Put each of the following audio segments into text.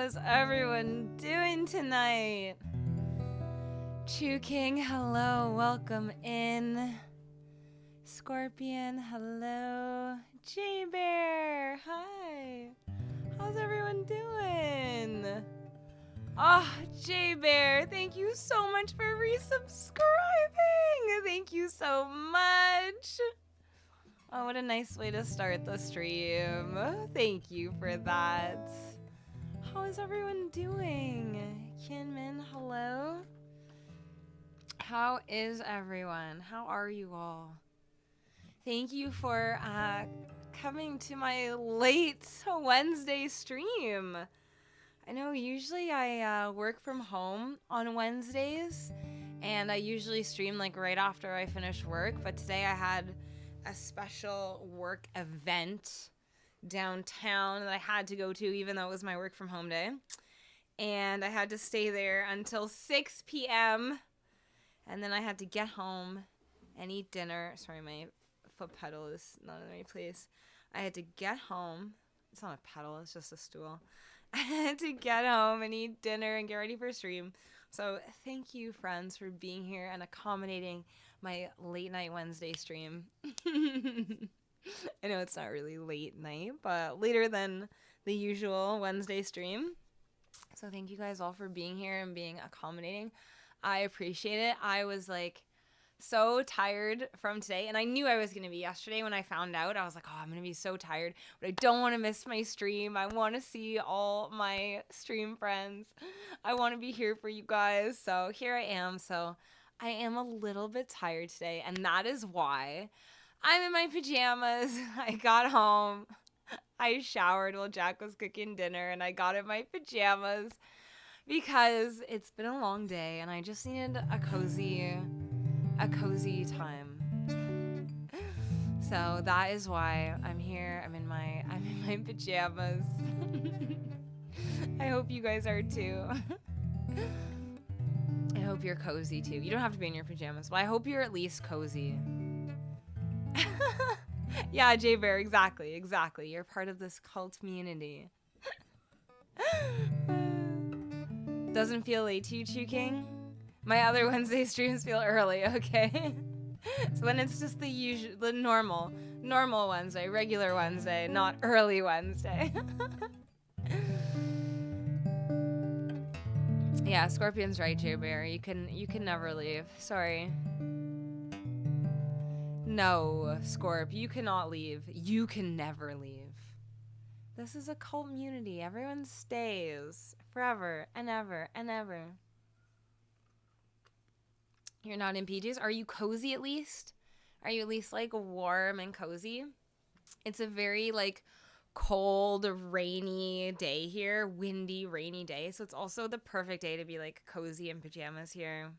How's everyone doing tonight? Chu King, hello, welcome in. Scorpion, hello. J Bear, hi. How's everyone doing? Oh, J Bear, thank you so much for resubscribing. Thank you so much. Oh, what a nice way to start the stream. Thank you for that. How is everyone doing? Kinman, hello. How is everyone? How are you all? Thank you for coming to my late Wednesday stream. I know usually I work from home on Wednesdays, and I usually stream like right after I finish work, but today I had a special work event downtown that I had to go to even though it was my work from home day. And I had to stay there until 6 p.m. And then I had to get home and eat dinner. Sorry, my foot pedal is not in the right place. I had to get home. It's not a pedal, it's just a stool. I had to get home and eat dinner and get ready for stream. So thank you, friends, for being here and accommodating my late night Wednesday stream. I know it's not really late night, but later than the usual Wednesday stream. So thank you guys all for being here and being accommodating. I appreciate it. I was like so tired from today, and I knew I was going to be yesterday when I found out. I was like, oh, I'm going to be so tired, but I don't want to miss my stream. I want to see all my stream friends. I want to be here for you guys. So here I am. So I am a little bit tired today, and that is why I'm in my pajamas. I got home. I showered while Jack was cooking dinner, and I got in my pajamas because it's been a long day, and I just needed a cozy time. So that is why I'm here. I'm in my pajamas. I hope you guys are too. I hope you're cozy too. You don't have to be in your pajamas, but I hope you're at least cozy. Yeah, J Bear, exactly. You're part of this cult community. Doesn't feel late to you, Chu King? My other Wednesday streams feel early, okay? So then it's just the normal Wednesday, regular Wednesday, not early Wednesday. Yeah, Scorpion's right, J Bear. You can never leave. Sorry. No, Scorp, you cannot leave. You can never leave. This is a cult community. Everyone stays forever and ever and ever. You're not in PJs? Are you cozy at least? Are you at least like warm and cozy? It's a very like cold, rainy day here. Windy, rainy day. So it's also the perfect day to be like cozy in pajamas here.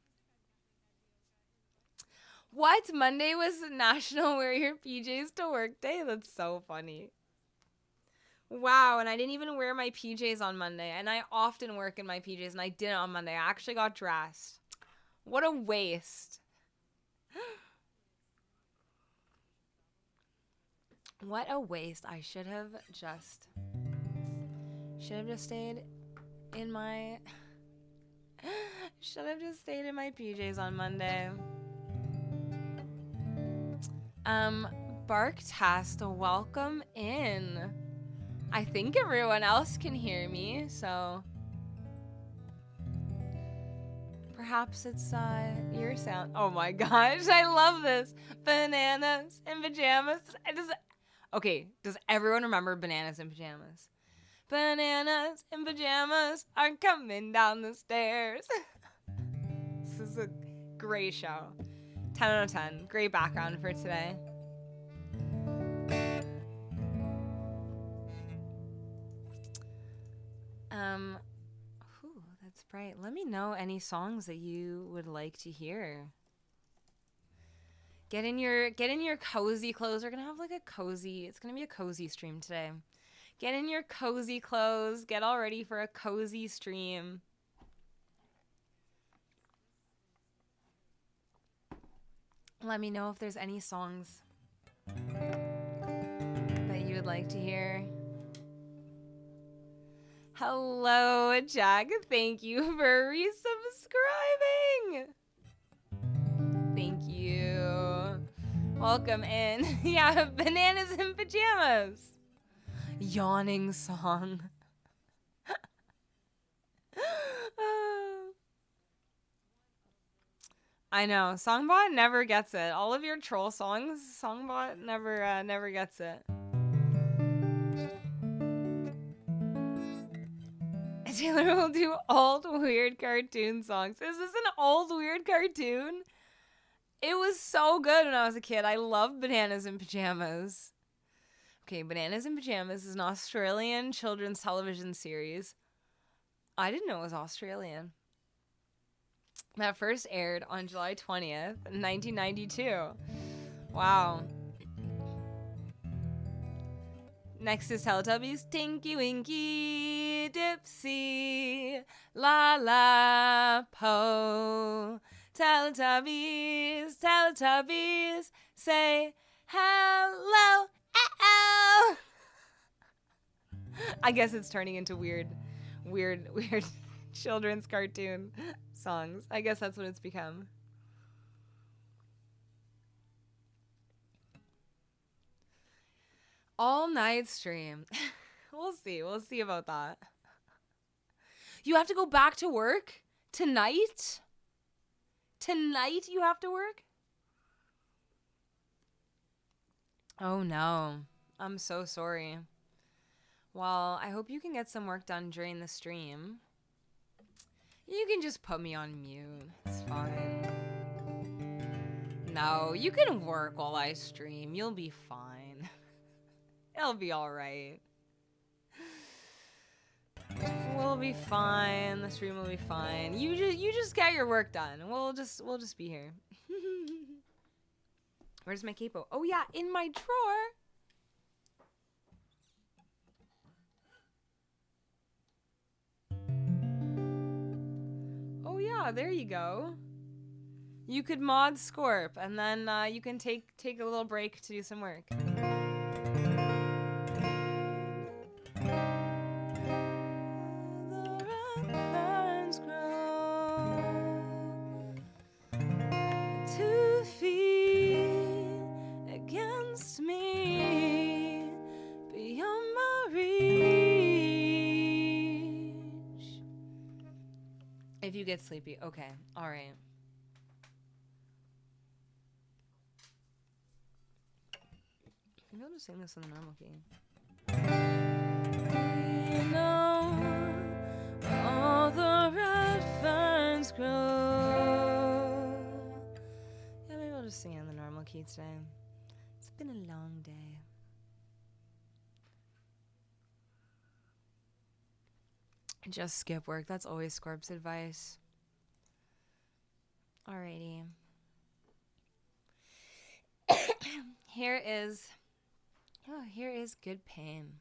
What? Monday was National Wear Your PJs to Work Day? That's so funny. Wow, and I didn't even wear my PJs on Monday. And I often work in my PJs, and I didn't on Monday. I actually got dressed. What a waste. What a waste. I should have just stayed in my PJs on Monday. Barkcast, welcome in. I think everyone else can hear me, so perhaps it's your sound. Oh my gosh, I love this. Bananas in pajamas. Does everyone remember Bananas in Pajamas? Bananas in pajamas are coming down the stairs. This is a great show. 10 out of 10. Great background for today. That's bright. Let me know any songs that you would like to hear. Get in your cozy clothes. We're gonna have like it's gonna be a cozy stream today. Get in your cozy clothes. Get all ready for a cozy stream. Let me know if there's any songs that you would like to hear. Hello, Jack. Thank you for resubscribing. Thank you. Welcome in. Yeah, bananas in pajamas. Yawning song. I know. Songbot never gets it. All of your troll songs, Songbot never gets it. Taylor will do old weird cartoon songs. Is this an old weird cartoon? It was so good when I was a kid. I love Bananas in Pajamas. Okay, Bananas in Pajamas is an Australian children's television series. I didn't know it was Australian. That first aired on July 20th, 1992. Wow. Next is Teletubbies. Tinky Winky Dipsy La La Po. Teletubbies, Teletubbies, say hello. Oh. I guess it's turning into weird children's cartoon songs. I guess that's what it's become. All night stream. We'll see. We'll see about that. You have to go back to work tonight? Tonight you have to work? Oh no. I'm so sorry. Well, I hope you can get some work done during the stream. You can just put me on mute. It's fine. No, you can work while I stream. You'll be fine. It'll be all right. We'll be fine. The stream will be fine. You just get your work done. We'll just be here. Where's my capo? Oh yeah, in my drawer. Oh yeah, there you go. You could mod Scorp, and then you can take a little break to do some work. If you get sleepy. Okay. All right. Maybe I'll just sing this in the normal key. You know, all the red ferns grow. Yeah, maybe I'll just sing it in the normal key today. It's been a long day. Just skip work. That's always Scorp's advice. Alrighty. Here is Good Pain.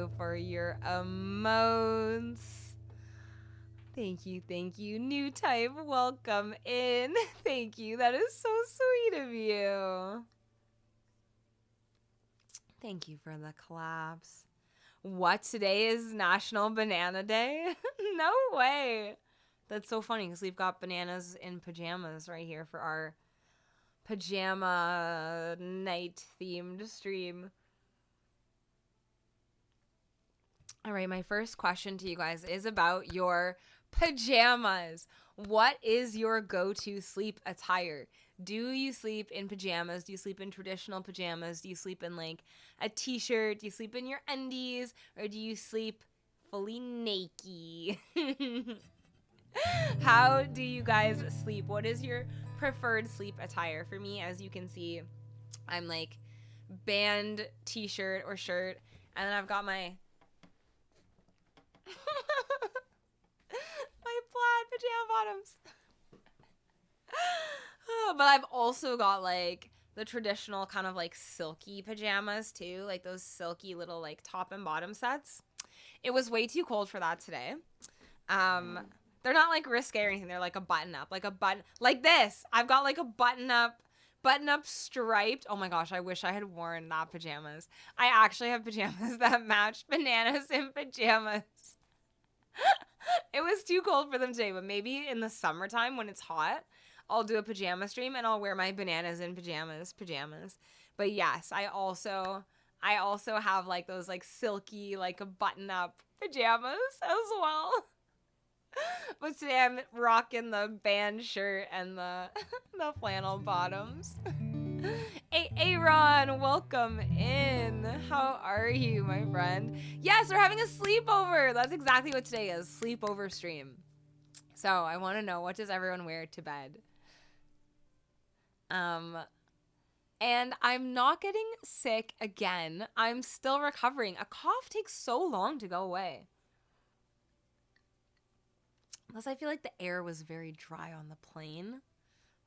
you for your emotes. Thank you, thank you. New type, welcome in. Thank you. That is so sweet of you. Thank you for the collabs. What? Today is National Banana Day? No way. That's so funny because we've got bananas in pajamas right here for our pajama night themed stream. All right, my first question to you guys is about your pajamas. What is your go-to sleep attire? Do you sleep in pajamas? Do you sleep in traditional pajamas? Do you sleep in like a t-shirt? Do you sleep in your undies? Or do you sleep fully naked? How do you guys sleep? What is your preferred sleep attire? For me, as you can see, I'm like band t-shirt or shirt, and then I've got my my plaid pajama bottoms. But I've also got like the traditional kind of like silky pajamas too, like those silky little like top and bottom sets. It was way too cold for that today. They're not like risque or anything. They're like a button up, like a button like this. I've got like a button up striped. Oh my gosh, I wish I had worn that pajamas. I actually have pajamas that match bananas in pajamas. It was too cold for them today, but maybe in the summertime when it's hot, I'll do a pajama stream and I'll wear my bananas in pajamas. But yes, I also have like those like silky, like a button up pajamas as well. But today I'm rocking the band shirt and the the flannel bottoms. Hey, Aaron, welcome in. How are you, my friend? Yes, we're having a sleepover. That's exactly what today is, sleepover stream. So I want to know, what does everyone wear to bed? And I'm not getting sick again. I'm still recovering. A cough takes so long to go away. Plus, I feel like the air was very dry on the plane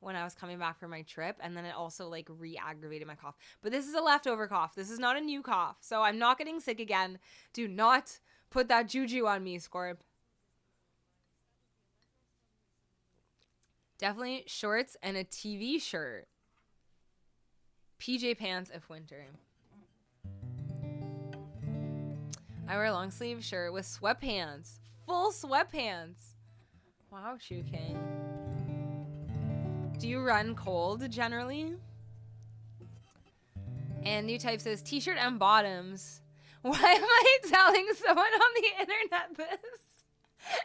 when I was coming back from my trip, and then it also like re-aggravated my cough. But this is a leftover cough. This is not a new cough. So I'm not getting sick again. Do not put that juju on me, Scorp. Definitely shorts and a TV shirt. PJ pants if winter. I wear a long sleeve shirt with sweatpants. Full sweatpants. Wow, Chu King. Do you run cold generally? And new type says t-shirt and bottoms. Why am I telling someone on the internet this?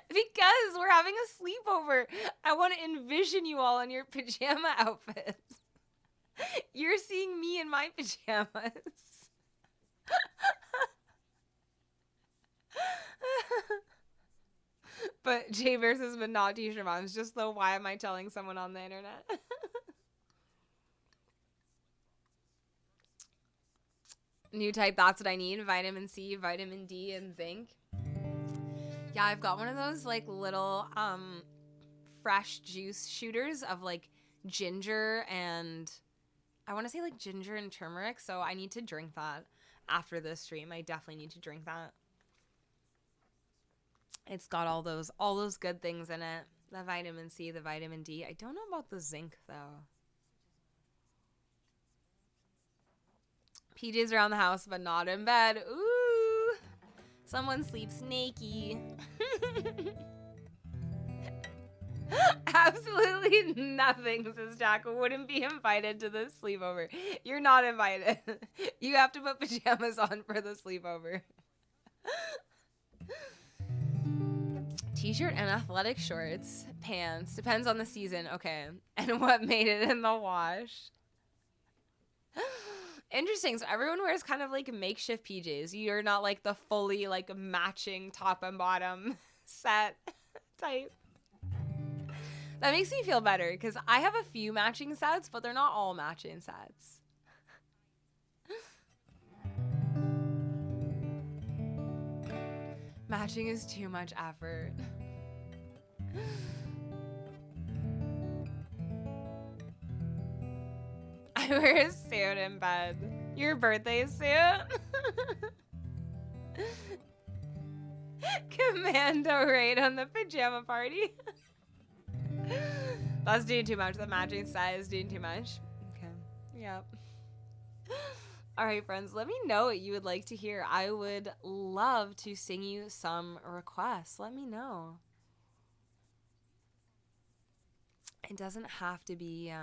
Because we're having a sleepover. I want to envision you all in your pajama outfits. You're seeing me in my pajamas. But Jay versus but not t-shirt moms. Just though, why am I telling someone on the internet? New type, that's what I need. Vitamin C, vitamin D, and zinc. Yeah, I've got one of those like little fresh juice shooters of like ginger and I want to say like ginger and turmeric. So I need to drink that after this stream. I definitely need to drink that. It's got all those good things in it. The vitamin C, the vitamin D. I don't know about the zinc though. PJs around the house, but not in bed. Ooh, someone sleeps naked. Absolutely nothing, says Jack. Wouldn't be invited to this sleepover. You're not invited. You have to put pajamas on for the sleepover. T-shirt and athletic shorts, pants. Depends on the season. Okay. And what made it in the wash. Interesting. So everyone wears kind of like makeshift PJs. You're not like the fully like matching top and bottom set type. That makes me feel better because I have a few matching sets, but they're not all matching sets. Matching is too much effort. I wear a suit in bed. Your birthday suit? Commando raid on the pajama party. That's doing too much. The matching set is doing too much. Okay. Yep. All right, friends, let me know what you would like to hear. I would love to sing you some requests. Let me know. It doesn't have to be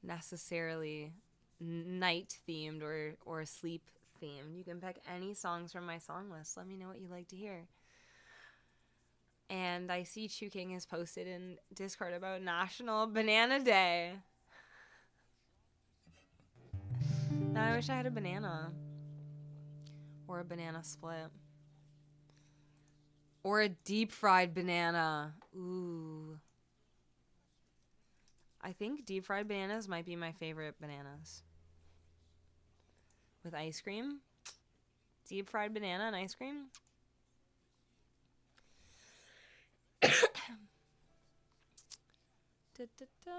necessarily night themed or sleep themed. You can pick any songs from my song list. Let me know what you'd like to hear. And I see Chu King has posted in Discord about National Banana Day. Now I wish I had a banana. Or a banana split. Or a deep fried banana. Ooh. I think deep fried bananas might be my favorite bananas. With ice cream. Deep fried banana and ice cream. Da, da, da.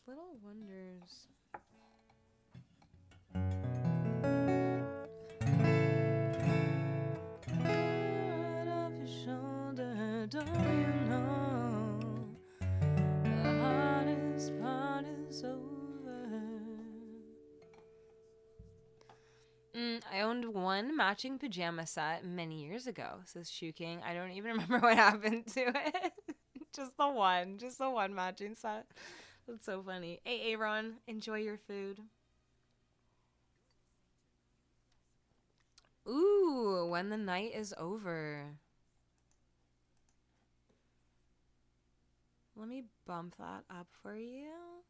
Little Wonders. Right off your shoulder, don't you know the hardest part is over? I owned one matching pajama set many years ago, says Shu King. I don't even remember what happened to it. Just the one matching set. That's so funny. Hey, Aaron, enjoy your food. Ooh, When the Night is Over. Let me bump that up for you.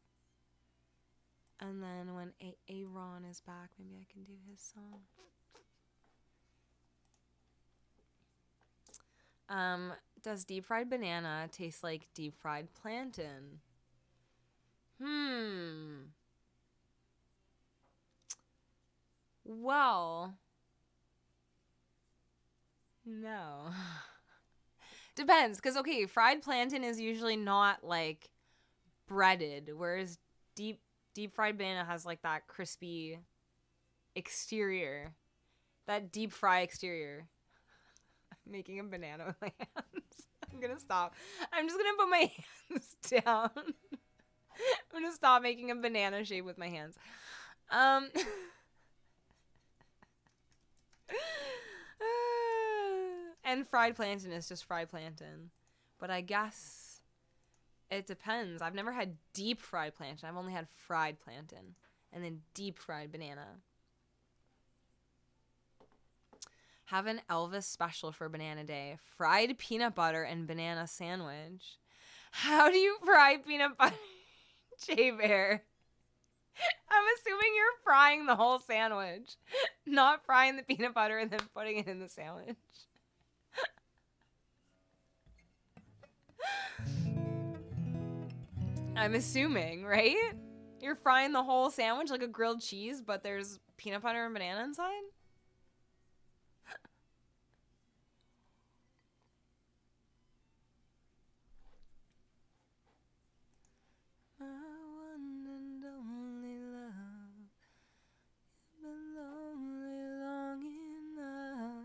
And then when Aaron is back, maybe I can do his song. Does deep fried banana taste like deep fried plantain? Well, no. Depends, because, okay, fried plantain is usually not, like, breaded, whereas deep fried banana has, like, that crispy exterior. That deep fry exterior. I'm making a banana with my hands. I'm gonna stop. I'm just gonna put my hands down. I'm gonna stop making a banana shape with my hands. And fried plantain is just fried plantain. But I guess it depends. I've never had deep fried plantain. I've only had fried plantain. And then deep fried banana. Have an Elvis special for Banana Day. Fried peanut butter and banana sandwich. How do you fry peanut butter, J-Bear? I'm assuming you're frying the whole sandwich. Not frying the peanut butter and then putting it in the sandwich. I'm assuming, right? You're frying the whole sandwich like a grilled cheese, but there's peanut butter and banana inside? My one and only love, you've been lonely long enough.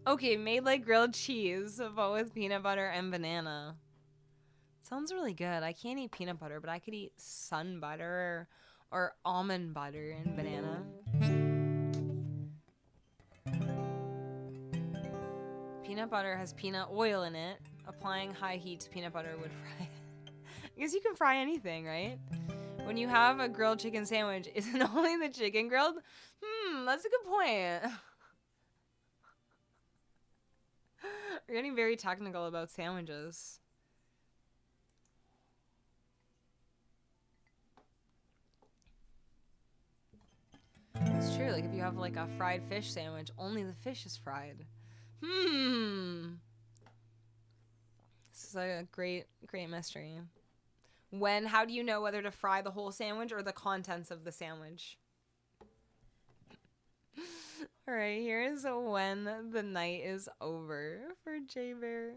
Okay, made like grilled cheese, but with peanut butter and banana. Sounds really good. I can't eat peanut butter, but I could eat sun butter or almond butter and banana. Peanut butter has peanut oil in it. Applying high heat to peanut butter would fry it. I guess you can fry anything, right? When you have a grilled chicken sandwich, isn't only the chicken grilled? That's a good point. We're getting very technical about sandwiches. It's true, like if you have like a fried fish sandwich, only the fish is fried. This is a great mystery. How do you know whether to fry the whole sandwich or the contents of the sandwich? All right, here's when the night is over for J Bear.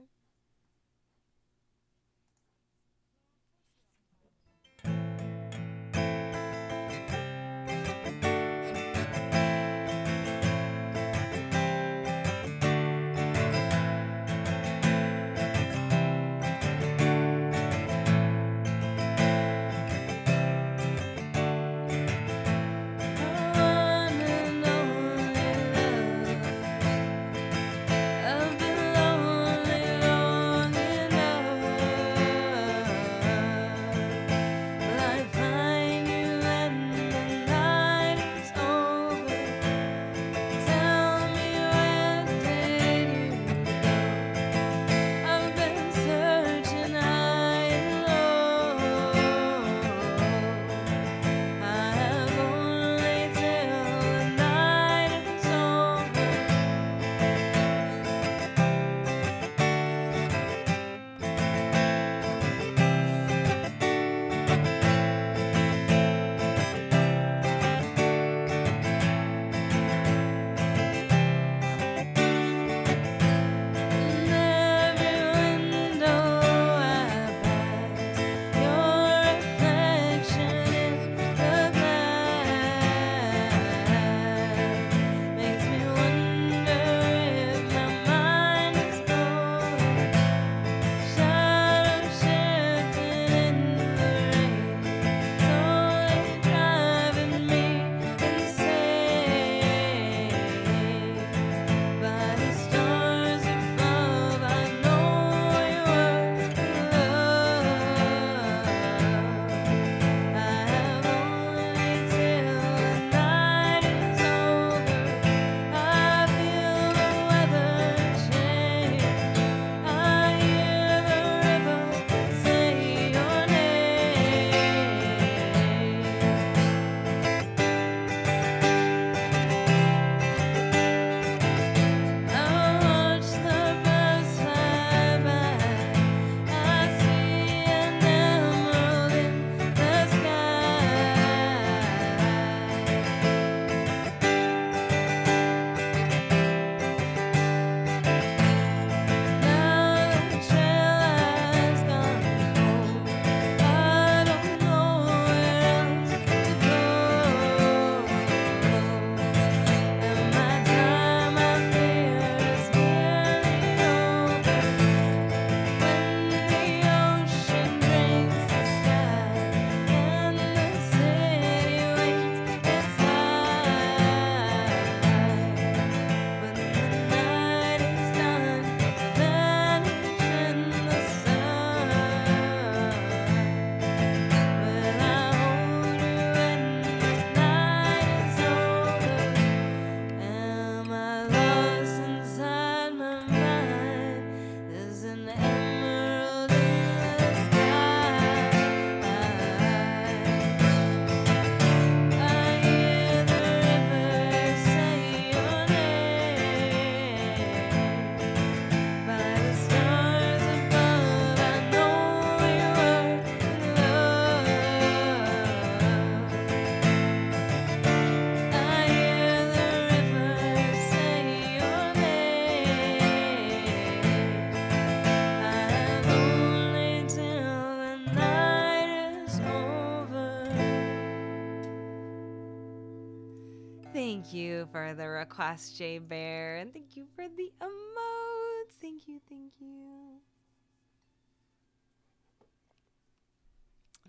Thank you for the request, J Bear, and thank you for the emotes. Thank you, thank you.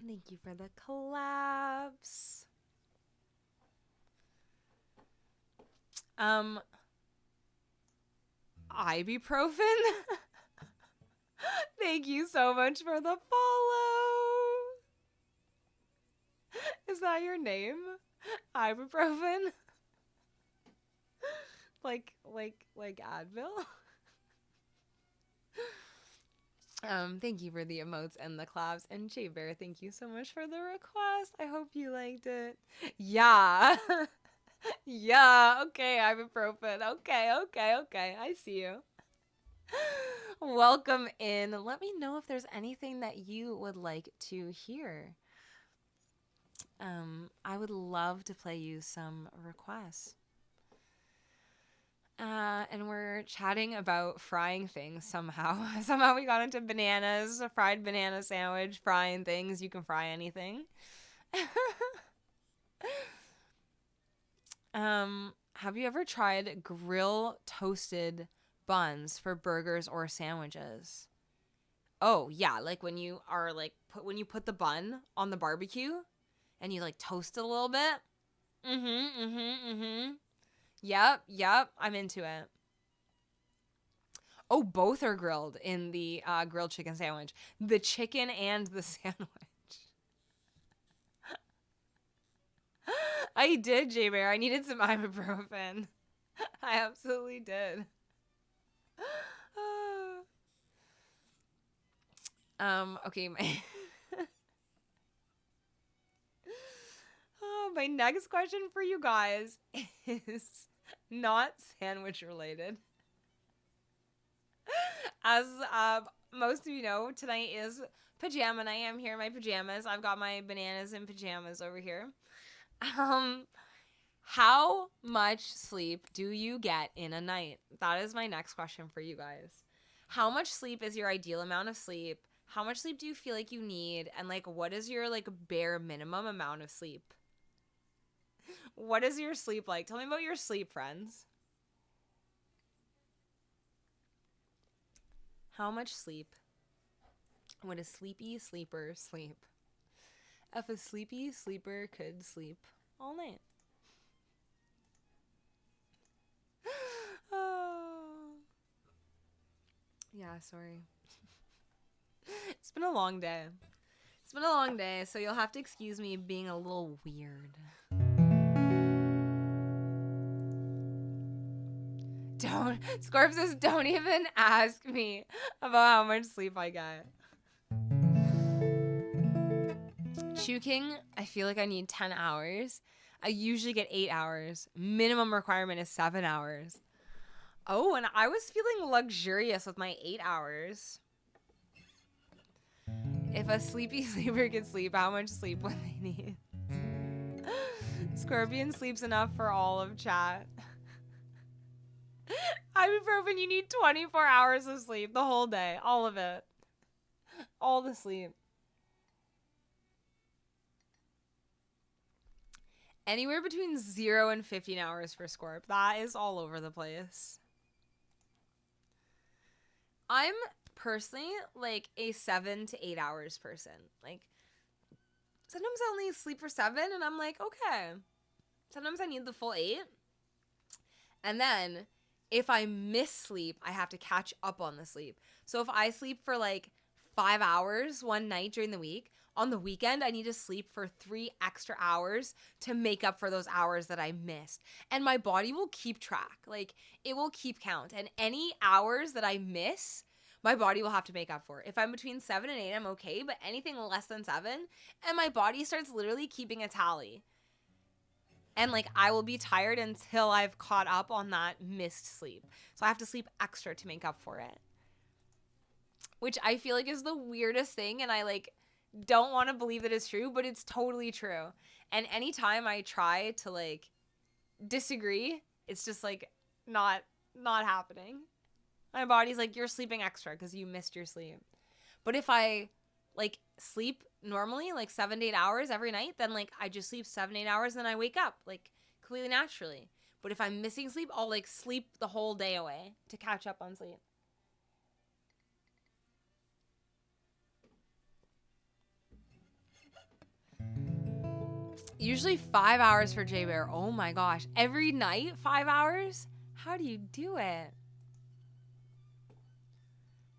Thank you for the collabs. Ibuprofen. Thank you so much for the follow. Is that your name? Ibuprofen? like Advil? Thank you for the emotes and the claps. And J Bear, thank you so much for the request. I hope you liked it. Yeah. Yeah, okay, ibuprofen. Okay. I see you. Welcome in. Let me know if there's anything that you would like to hear. I would love to play you some requests. And we're chatting about frying things somehow. Somehow we got into bananas, a fried banana sandwich, frying things. You can fry anything. Have you ever tried grill toasted buns for burgers or sandwiches? Oh, yeah, like when you are like when you put the bun on the barbecue and you like toast it a little bit. Yep, I'm into it. Oh, both are grilled in the grilled chicken sandwich. The chicken and the sandwich. I did, J Bear. I needed some ibuprofen. I absolutely did. Okay, my next question for you guys is not sandwich related. As most of you know, tonight is pajama night. I'm here in my pajamas. I've got my bananas and pajamas over here. How much sleep do you get in a night? That is my next question for you guys. How much sleep is your ideal amount of sleep? How much sleep do you feel like you need? And like, what is your like bare minimum amount of sleep? What is your sleep like? Tell me about your sleep, friends. How much sleep would a sleepy sleeper sleep? If a sleepy sleeper could sleep all night. Oh. Yeah, sorry. It's been a long day. It's been a long day, so you'll have to excuse me being a little weird. Scorp says, don't even ask me about how much sleep I get. Chuking, I feel like I need 10 hours. I usually get 8 hours. Minimum requirement is 7 hours. Oh, and I was feeling luxurious with my 8 hours. If a sleepy sleeper could sleep, how much sleep would they need? Scorpion sleeps enough for all of chat. Ibuprofen, you need 24 hours of sleep the whole day. All of it. All the sleep. Anywhere between 0 and 15 hours for Scorp. That is all over the place. I'm personally like a 7 to 8 hours person. Like, sometimes I only sleep for 7 and I'm like, okay. Sometimes I need the full 8. And then if I miss sleep, I have to catch up on the sleep. So if I sleep for like 5 hours one night during the week, on the weekend, I need to sleep for 3 extra hours to make up for those hours that I missed. And my body will keep track. Like, it will keep count. And any hours that I miss, my body will have to make up for. If I'm between 7 and 8, I'm okay. But anything less than 7, and my body starts literally keeping a tally. And like, I will be tired until I've caught up on that missed sleep. So I have to sleep extra to make up for it. Which I feel like is the weirdest thing. And I like don't want to believe that it's true, but it's totally true. And anytime I try to like disagree, it's just like not happening. My body's like, you're sleeping extra because you missed your sleep. But if I like sleep normally like 7 to 8 hours every night, then like I just sleep 7 to 8 hours and I wake up like completely naturally. But if I'm missing sleep, I'll like sleep the whole day away to catch up on sleep. Usually 5 hours for J Bear. Oh my gosh. Every night 5 hours? How do you do it?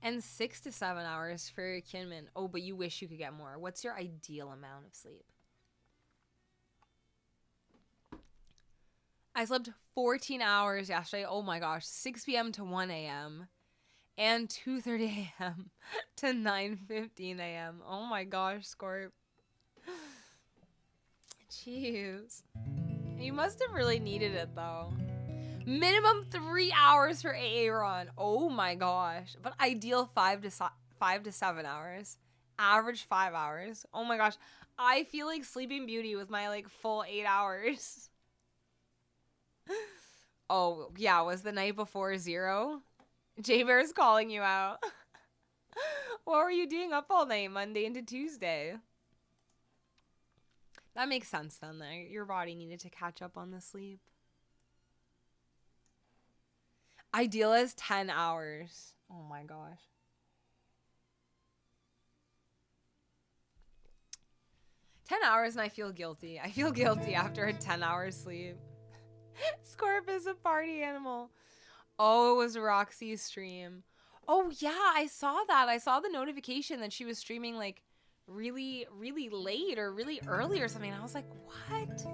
And 6 to 7 hours for Kinman. Oh, but you wish you could get more. What's your ideal amount of sleep? I slept 14 hours yesterday. Oh my gosh. 6 p.m. to 1 a.m. and 2:30 a.m. to 9:15 a.m. Oh my gosh, Scorp. Jeez. You must have really needed it though. Minimum 3 hours for AA run. Oh my gosh. But ideal 5 to 7 hours. Average 5 hours. Oh my gosh. I feel like Sleeping Beauty with my like full 8 hours. Oh, yeah. Was the night before 0? J-Bear's calling you out. What were you doing up all night, Monday into Tuesday? That makes sense then. Your body needed to catch up on the sleep. Ideal is 10 hours. Oh my gosh. $10 and I feel guilty. I feel guilty after a 10-hour sleep. Scorp is a party animal. Oh, it was Roxy's stream. Oh, yeah, I saw that. I saw the notification that she was streaming like really, really late or really early or something. And I was like, what?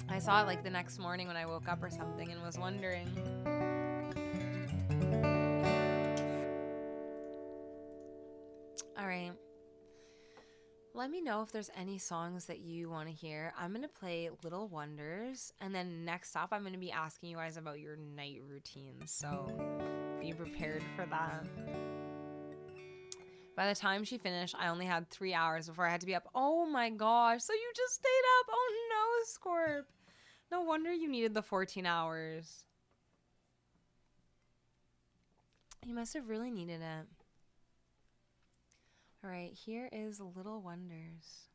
I saw it like the next morning when I woke up or something and was wondering. All right. Let me know if there's any songs that you want to hear. I'm going to play Little Wonders. And then next up, I'm going to be asking you guys about your night routines. So be prepared for that. By the time she finished, I only had 3 hours before I had to be up. Oh my gosh. So you just stayed up. Oh no, Scorp. No wonder you needed the 14 hours. You must have really needed it. All right, here is Little Wonders.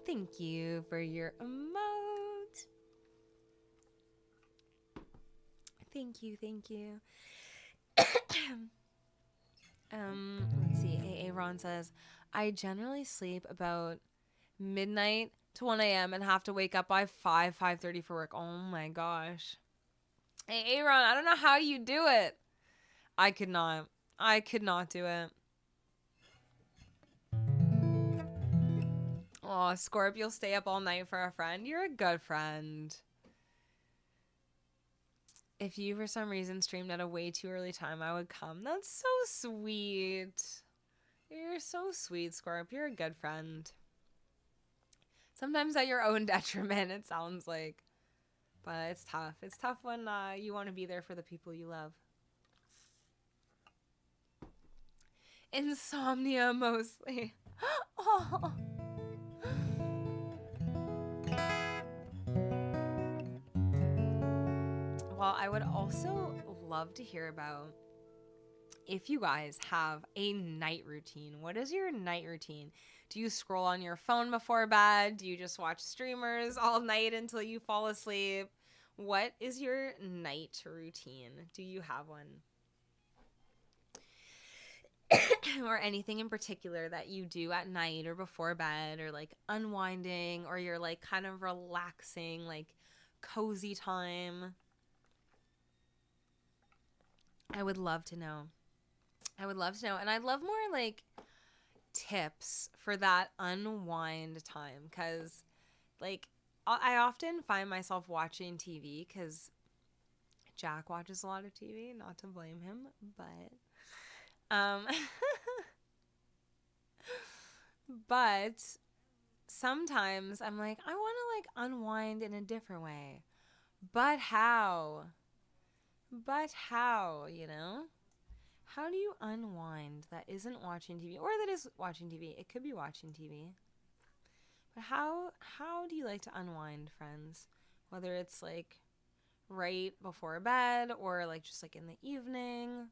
Thank you for your emote. Thank you, thank you. Let's see. AA Ron says, I generally sleep about midnight to 1 a.m. and have to wake up by 5:30 for work. Oh my gosh. Hey, Aaron, I don't know how you do it. I could not. I could not do it. Oh, Scorp, you'll stay up all night for a friend. You're a good friend. If you, for some reason, streamed at a way too early time, I would come. That's so sweet. You're so sweet, Scorp. You're a good friend. Sometimes at your own detriment, it sounds like. But it's tough. It's tough when you want to be there for the people you love. Insomnia, mostly. Oh. Well, I would also love to hear about if you guys have a night routine. What is your night routine? Do you scroll on your phone before bed? Do you just watch streamers all night until you fall asleep? What is your night routine? Do you have one? Or anything in particular that you do at night or before bed, or like unwinding, or you're like kind of relaxing, like cozy time? I would love to know. I would love to know. And I'd love more like tips for that unwind time, because like I often find myself watching TV because Jack watches a lot of TV, not to blame him, but but sometimes I'm like, I want to like unwind in a different way. But how? But how, you know? How do you unwind that isn't watching TV, or that is watching TV? It could be watching TV. But how do you like to unwind, friends? Whether it's like right before bed, or like just like in the evening,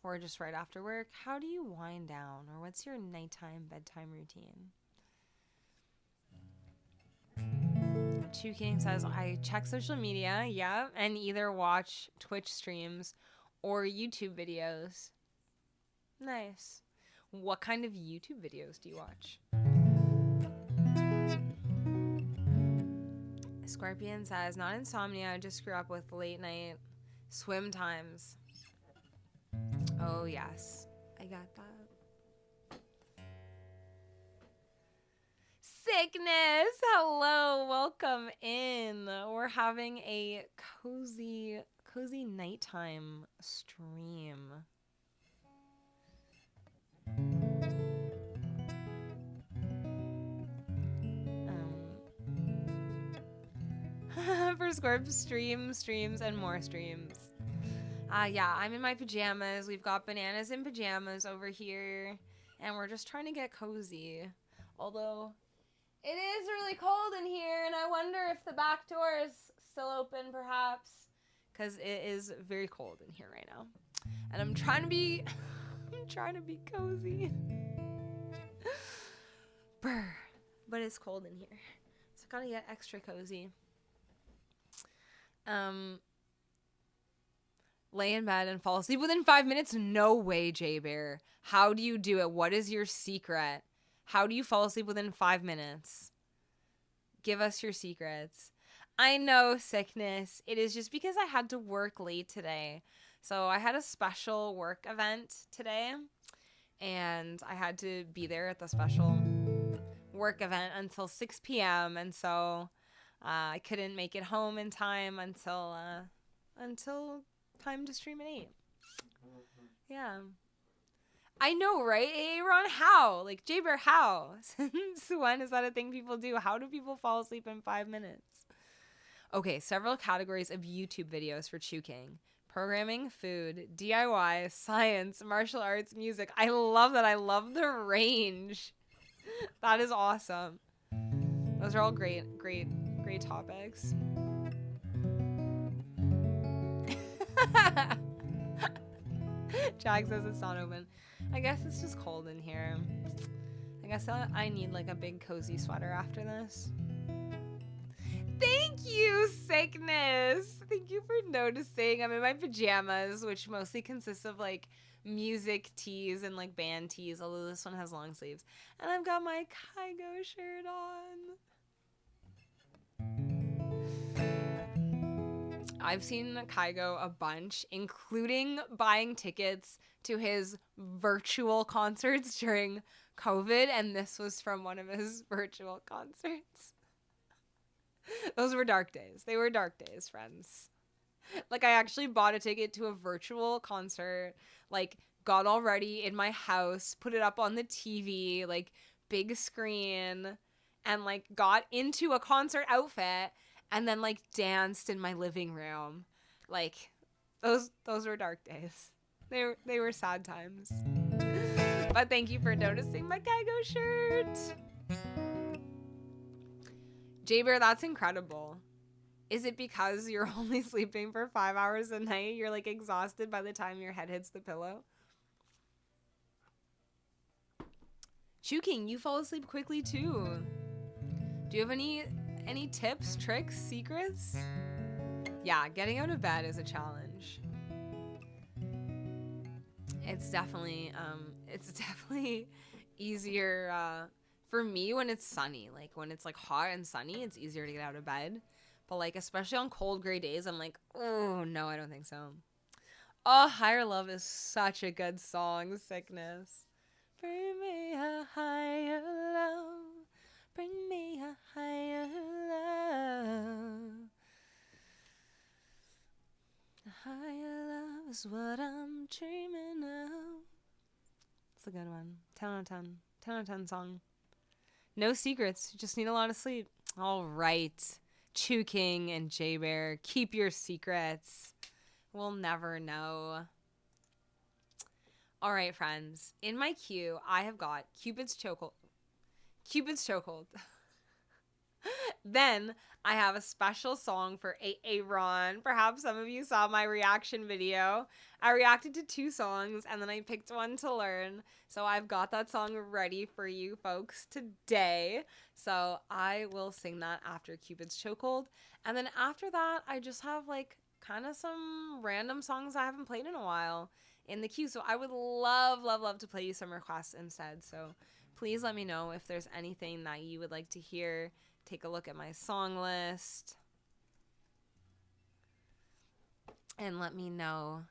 or just right after work. How do you wind down, or what's your nighttime bedtime routine? Chu King says, I check social media, yeah, and either watch Twitch streams or YouTube videos. Nice. What kind of YouTube videos do you watch? Scorpion says, not insomnia, I just grew up with late night swim times. Oh, yes. I got that. Sickness! Hello, welcome in. We're having a cozy nighttime stream. For Scorp, streams, and more streams. Yeah, I'm in my pajamas. We've got bananas in pajamas over here, and we're just trying to get cozy. Although, it is really cold in here, and I wonder if the back door is still open, perhaps, because it is very cold in here right now. And I'm trying to be, cozy. Brr. But it's cold in here, so I gotta get extra cozy. Lay in bed and fall asleep within 5 minutes? No way, J-Bear. How do you do it? What is your secret? How do you fall asleep within 5 minutes? Give us your secrets. I know, Sickness. It is just because I had to work late today. So I had a special work event today, and I had to be there at the special work event until 6 p.m. And so I couldn't make it home in time until time to stream at 8. Yeah. I know, right? Aaron, how? Like, J-Bear, how? Since when is that a thing people do? How do people fall asleep in 5 minutes? Okay, several categories of YouTube videos for Chu King. Programming, food, DIY, science, martial arts, music. I love that. I love the range. That is awesome. Those are all great topics. Jack says it's not open. I guess it's just cold in here. I guess I need like a big cozy sweater after this. Thank you, Sickness. Thank you for noticing. I'm in my pajamas, which mostly consists of like music tees and like band tees, although this one has long sleeves. And I've got my Kygo shirt on. I've seen Kygo a bunch, including buying tickets to his virtual concerts during COVID, and this was from one of his virtual concerts. Those were dark days. They were dark days, friends. Like, I actually bought a ticket to a virtual concert, like, got all ready in my house, put it up on the TV, like, big screen, and, like, got into a concert outfit, and then, like, danced in my living room. Like, those were dark days. They were sad times. But thank you for noticing my Kygo shirt. J-Bear, that's incredible. Is it because you're only sleeping for 5 hours a night? You're like exhausted by the time your head hits the pillow? Chuking, you fall asleep quickly too. Do you have any tips, tricks, secrets? Yeah, getting out of bed is a challenge. It's definitely easier for me when it's sunny. Like when it's like hot and sunny, it's easier to get out of bed. But like especially on cold gray days, I'm like, oh no, I don't think so. Oh, Higher Love is such a good song, Sickness. Bring me a higher love. Bring me a higher love. A higher love is what I'm dreaming of. It's a good one. 10 out of 10. 10 out of 10 song. No secrets. Just need a lot of sleep. All right. Chew King and J-Bear, keep your secrets. We'll never know. All right, friends. In my queue, I have got Cupid's Chokehold. Cupid's Chokehold. Then I have a special song for Aaron. Perhaps some of you saw my reaction video. I reacted to 2 songs and then I picked one to learn. So I've got that song ready for you folks today. So I will sing that after Cupid's Chokehold. And then after that, I just have like kind of some random songs I haven't played in a while in the queue. So I would love to play you some requests instead. So please let me know if there's anything that you would like to hear. Take a look at my song list and let me know.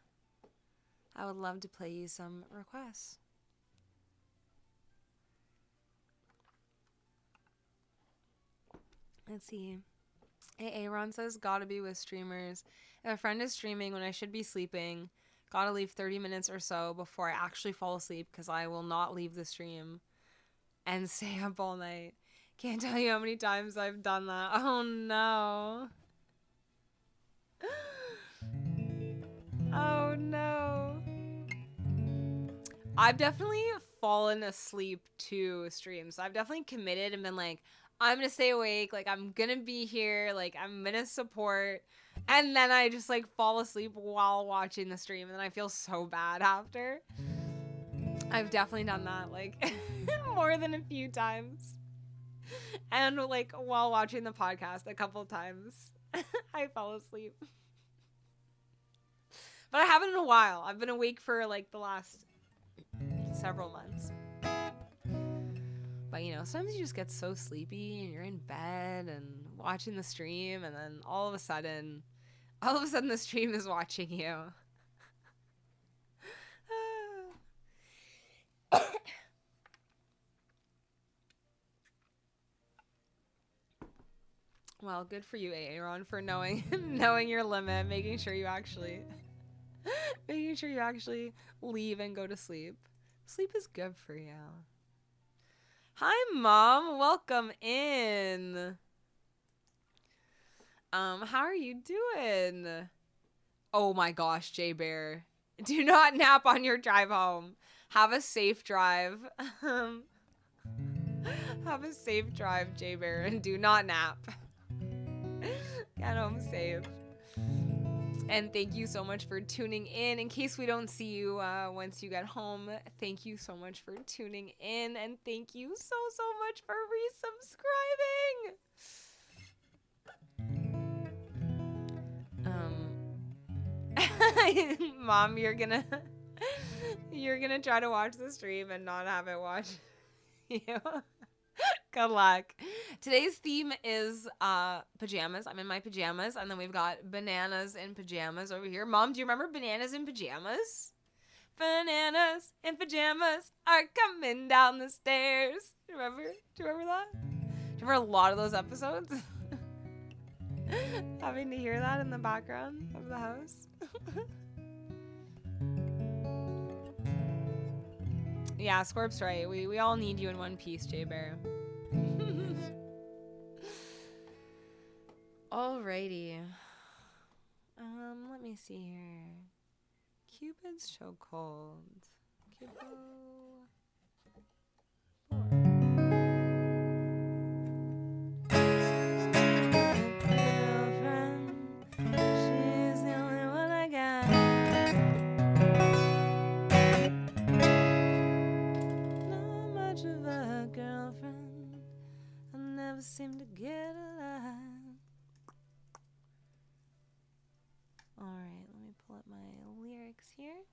I would love to play you some requests. Let's see. Hey, Aaron says, gotta be with streamers. If a friend is streaming when I should be sleeping, gotta leave 30 minutes or so before I actually fall asleep because I will not leave the stream and stay up all night. Can't tell you how many times I've done that. Oh no. Oh no. I've definitely fallen asleep to streams. I've definitely committed and been like, I'm gonna stay awake, like I'm gonna be here, like I'm gonna support, and then I just like fall asleep while watching the stream and then I feel so bad after. I've definitely done that like more than a few times. And like while watching the podcast a couple times, I fell asleep. But I haven't in a while. I've been awake for like the last several months. But you know, sometimes you just get so sleepy and you're in bed and watching the stream and then all of a sudden the stream is watching you. Well, good for you, Aaron, for knowing your limit, making sure you actually leave and go to sleep. Sleep is good for you. Hi, Mom. Welcome in. How are you doing? Oh my gosh, J-Bear. Do not nap on your drive home. Have a safe drive. Have a safe drive, J-Bear, and do not nap. Get home safe. And thank you so much for tuning in case we don't see you once you get home. Thank you so much for tuning in, and thank you so much for resubscribing. Mom, you're gonna try to watch the stream and not have it watch you. Good luck. Today's theme is pajamas. I'm in my pajamas, and then we've got bananas in pajamas over here. Mom, do you remember bananas in pajamas? Bananas in pajamas are coming down the stairs. Do you remember that? Do you remember a lot of those episodes? Having to hear that in the background of the house. Yeah, Scorp's right. We all need you in one piece, J Bear. Alrighty. Let me see here. Cupid's chokehold. Cupid. Girlfriend, she's the only one I got. Not much of a girlfriend. I never seem to get a line. Alright, let me pull up my lyrics here.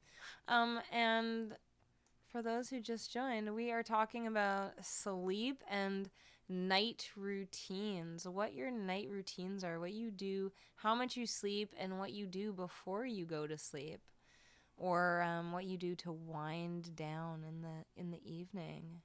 And for those who just joined, we are talking about sleep and night routines. What your night routines are, what you do, how much you sleep, and what you do before you go to sleep. Or what you do to wind down in the evening.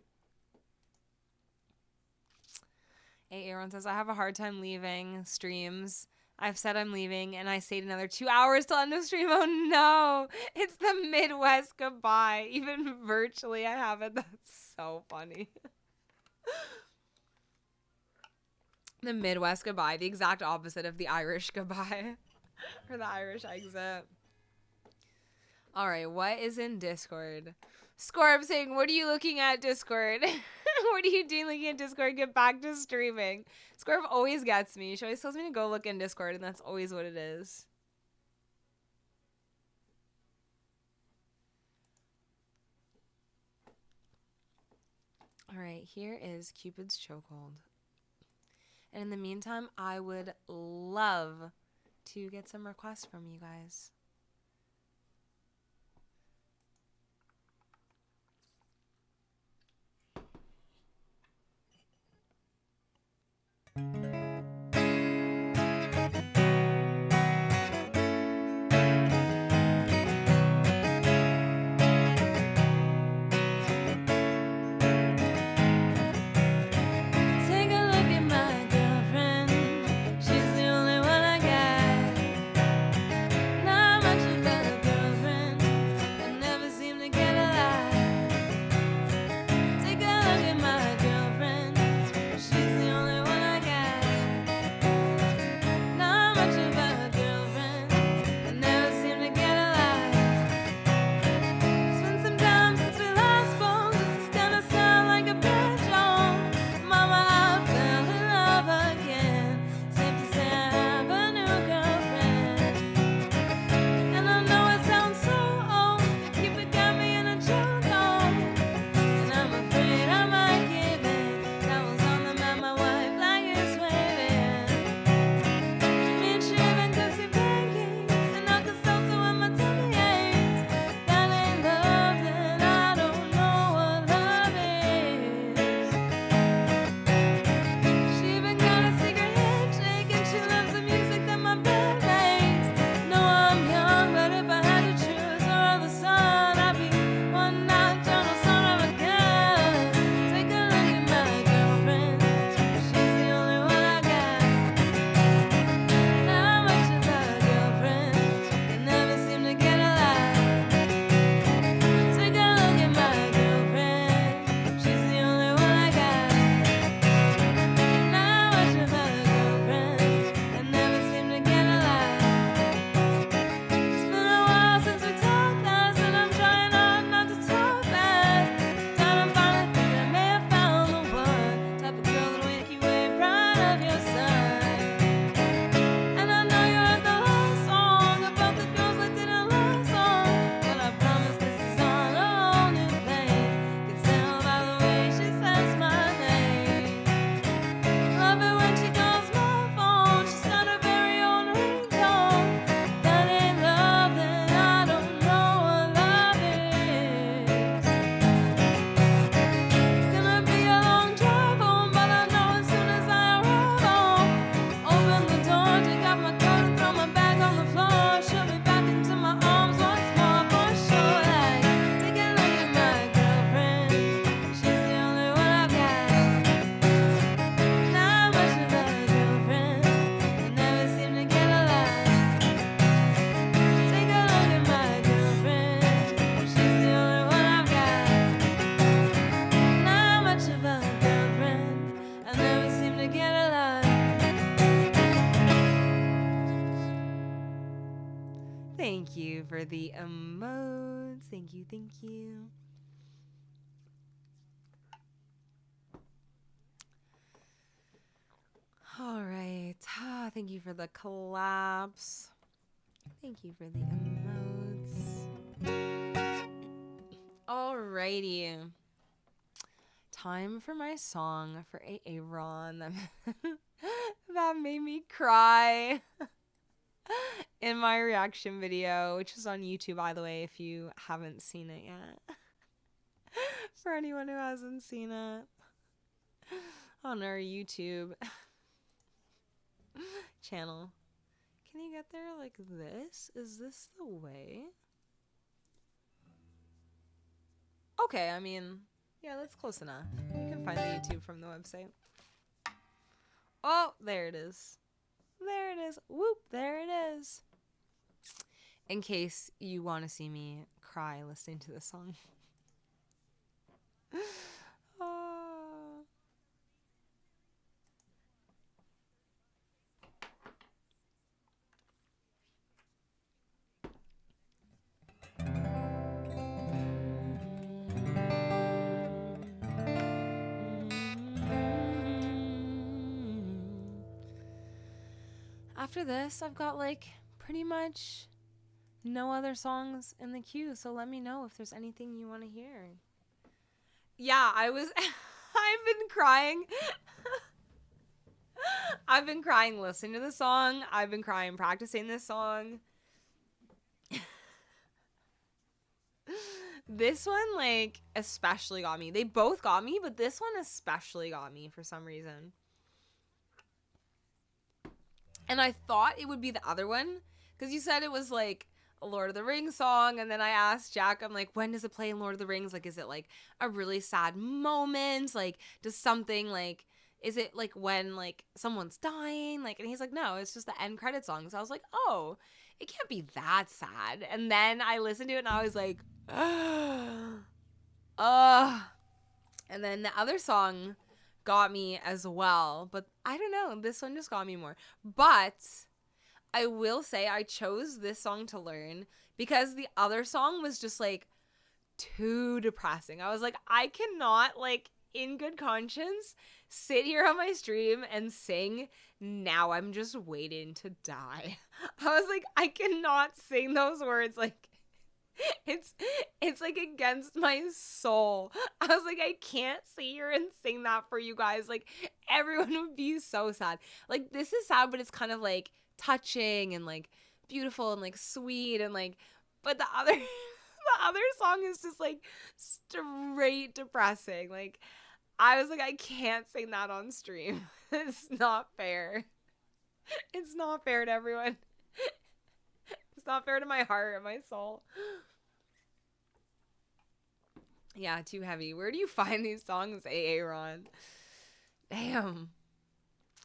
Aaron says, I have a hard time leaving streams. I've said I'm leaving, and I stayed another 2 hours till end of stream. Oh, no. It's the Midwest goodbye. Even virtually, I have it. That's so funny. The Midwest goodbye. The exact opposite of the Irish goodbye. Or the Irish exit. All right, what is in Discord? Scorp saying, what are you looking at, Discord? What are you doing looking at Discord? Get back to streaming. Scorp always gets me. She always tells me to go look in Discord, and that's always what it is. All right, here is Cupid's chokehold. And in the meantime, I would love to get some requests from you guys. Take a look at my girlfriend. She's the only one I got. Thank you for the emotes. Thank you, thank you. All right. Thank you for the claps. Thank you for the emotes. Alrighty. Time for my song for Aaron that made me cry in my reaction video, which is on YouTube, by the way, if you haven't seen it yet. For anyone who hasn't seen it, on our YouTube channel. Can you get there like this? Is this the way? Okay, I mean, yeah, that's close enough. You can find the YouTube from the website. Oh, there it is. There it is. Whoop, there it is. In case you want to see me cry listening to this song. Oh. After this, I've got like pretty much no other songs in the queue, so let me know if there's anything you want to hear. Yeah, I've been crying. I've been crying listening to the song. I've been crying practicing this song. This one, like, especially got me. They both got me, but this one especially got me for some reason. And I thought it would be the other one, because you said it was, like, a Lord of the Rings song, and then I asked Jack, I'm like, when does it play in Lord of the Rings? Like, is it, like, a really sad moment? Like, does something, like, is it, like, when, like, someone's dying? Like, and he's like, no, it's just the end credit song. So I was like, oh, it can't be that sad. And then I listened to it, and I was like, and then the other song got me as well, but I don't know, this one just got me more. But I will say I chose this song to learn because the other song was just like too depressing. I was like, I cannot, like, in good conscience sit here on my stream and sing "Now I'm Just Waiting to Die." I was like, I cannot sing those words, like, it's like against my soul. I was like, I can't sit here and sing that for you guys. Like, everyone would be so sad. Like, this is sad, but it's kind of like touching and like beautiful and like sweet and like, but the other song is just like straight depressing. Like, I was like, I can't sing that on stream. It's not fair. It's not fair to everyone. It's not fair to my heart and my soul. Yeah, too heavy. Where do you find these songs, Aaron? Damn.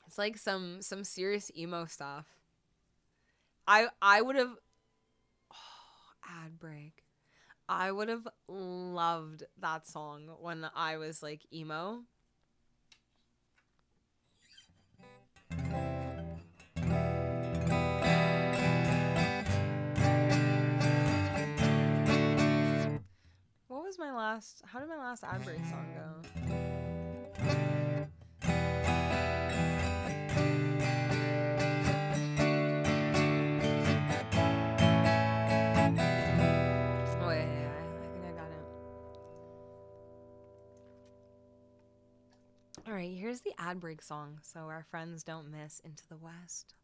It's like some serious emo stuff. I would have ad break. I would have loved that song when I was like emo. What was my last, how did my last ad break song go? Oh yeah, I think I got it. All right, here's the ad break song so our friends don't miss Into the West.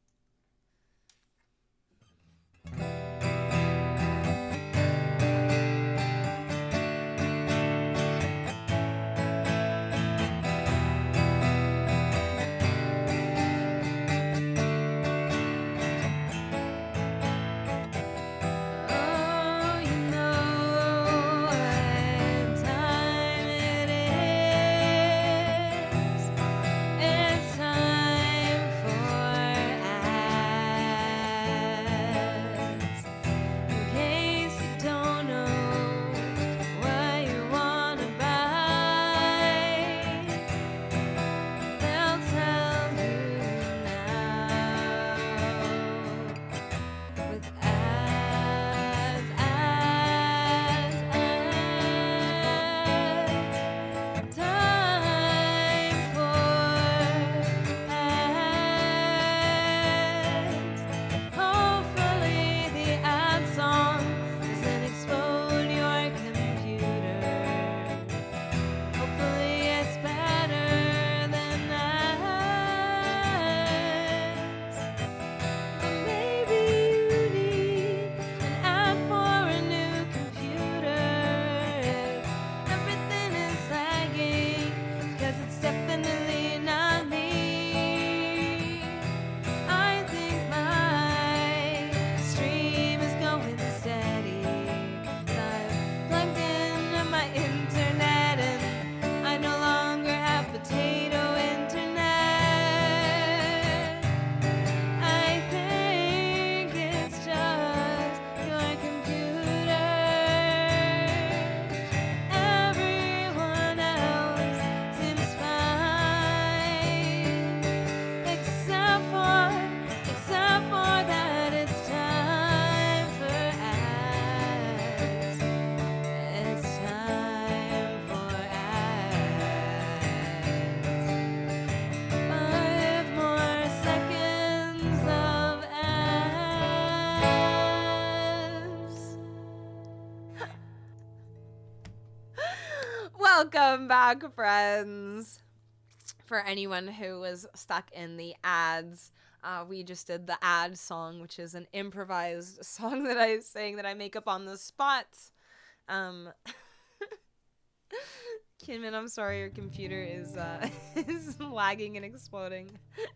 Welcome back, friends. For anyone who was stuck in the ads, we just did the ad song, which is an improvised song that I sang that I make up on the spot. Kinman, I'm sorry, your computer is is lagging and exploding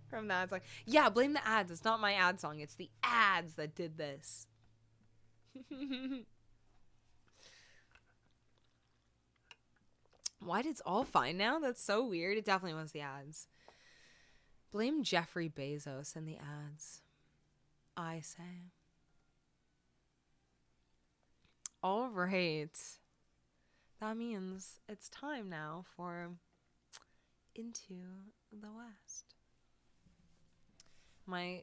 from that. It's like, yeah, blame the ads. It's not my ad song. It's the ads that did this. What? It's all fine now? That's so weird. It definitely was the ads. Blame Jeffrey Bezos and the ads, I say. All right. That means it's time now for Into the West. I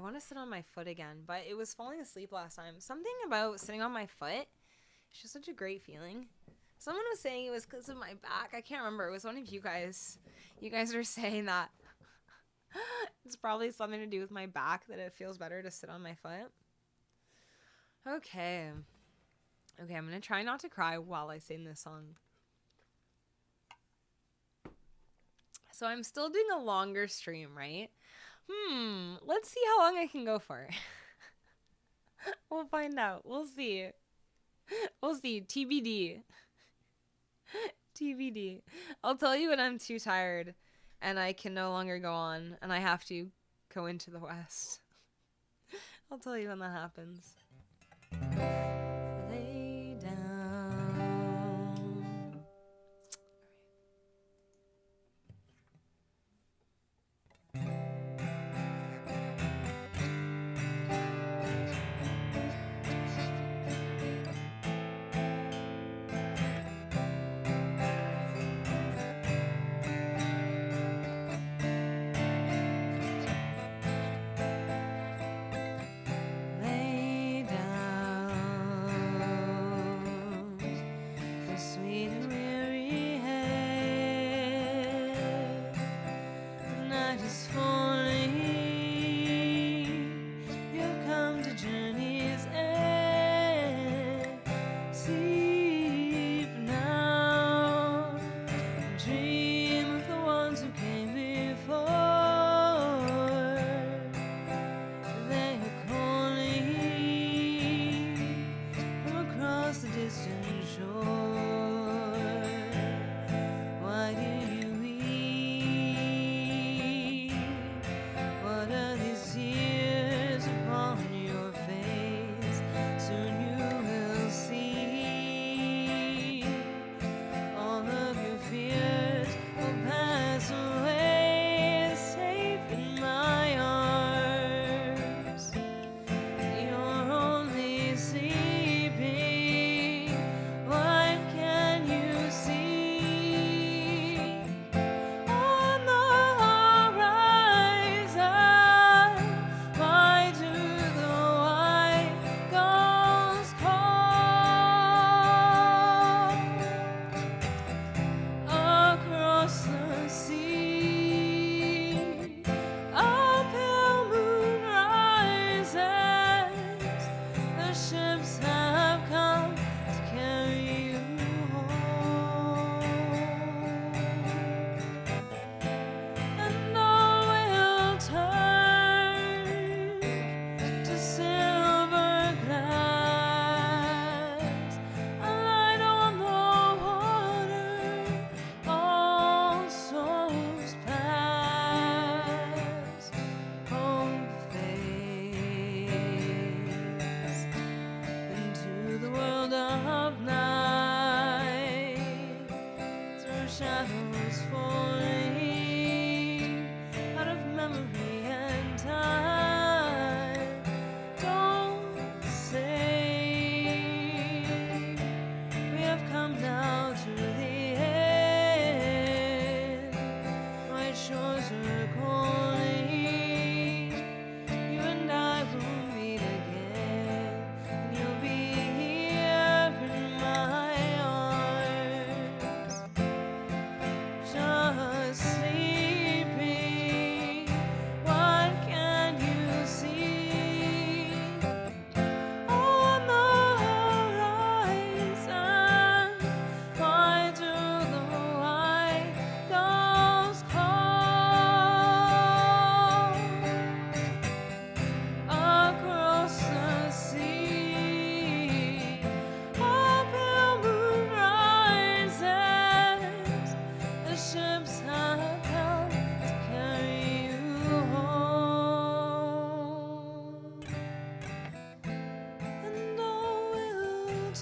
want to sit on my foot again, but it was falling asleep last time. Something about sitting on my foot, it's just such a great feeling. Someone was saying it was because of my back. I can't remember. It was one of you guys. You guys are saying that it's probably something to do with my back, that it feels better to sit on my foot. Okay, I'm going to try not to cry while I sing this song. So I'm still doing a longer stream, right? Let's see how long I can go for. We'll find out. We'll see. TBD. TBD. I'll tell you when I'm too tired and I can no longer go on and I have to go into the West. I'll tell you when that happens. Lay down.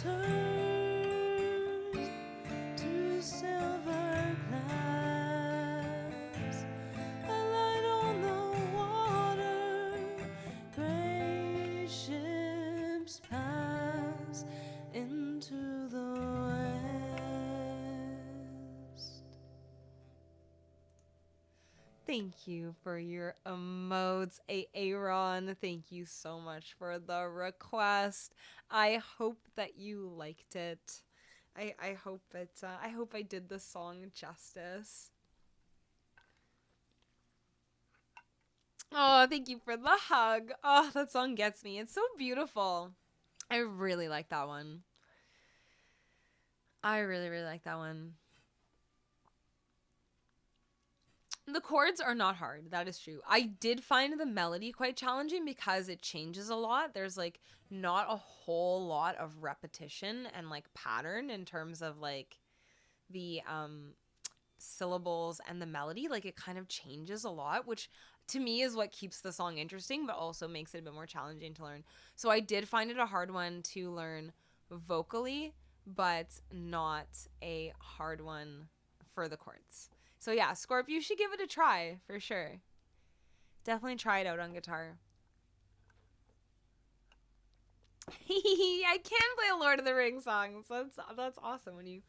turn to silver glass, a light on the water, gray ships pass into the west. Thank you for your emotes, Aaron. Thank you so much for the request. I hope that you liked it. I hope it. I hope I did the song justice. Oh, thank you for the hug. Oh, that song gets me. It's so beautiful. I really like that one. I really, really like that one. The chords are not hard. That is true. I did find the melody quite challenging because it changes a lot. There's like not a whole lot of repetition and like pattern in terms of like the syllables and the melody. Like it kind of changes a lot, which to me is what keeps the song interesting, but also makes it a bit more challenging to learn. So I did find it a hard one to learn vocally, but not a hard one for the chords. So yeah, Scorp, you should give it a try for sure. Definitely try it out on guitar. I can play a Lord of the Rings song. So that's awesome when you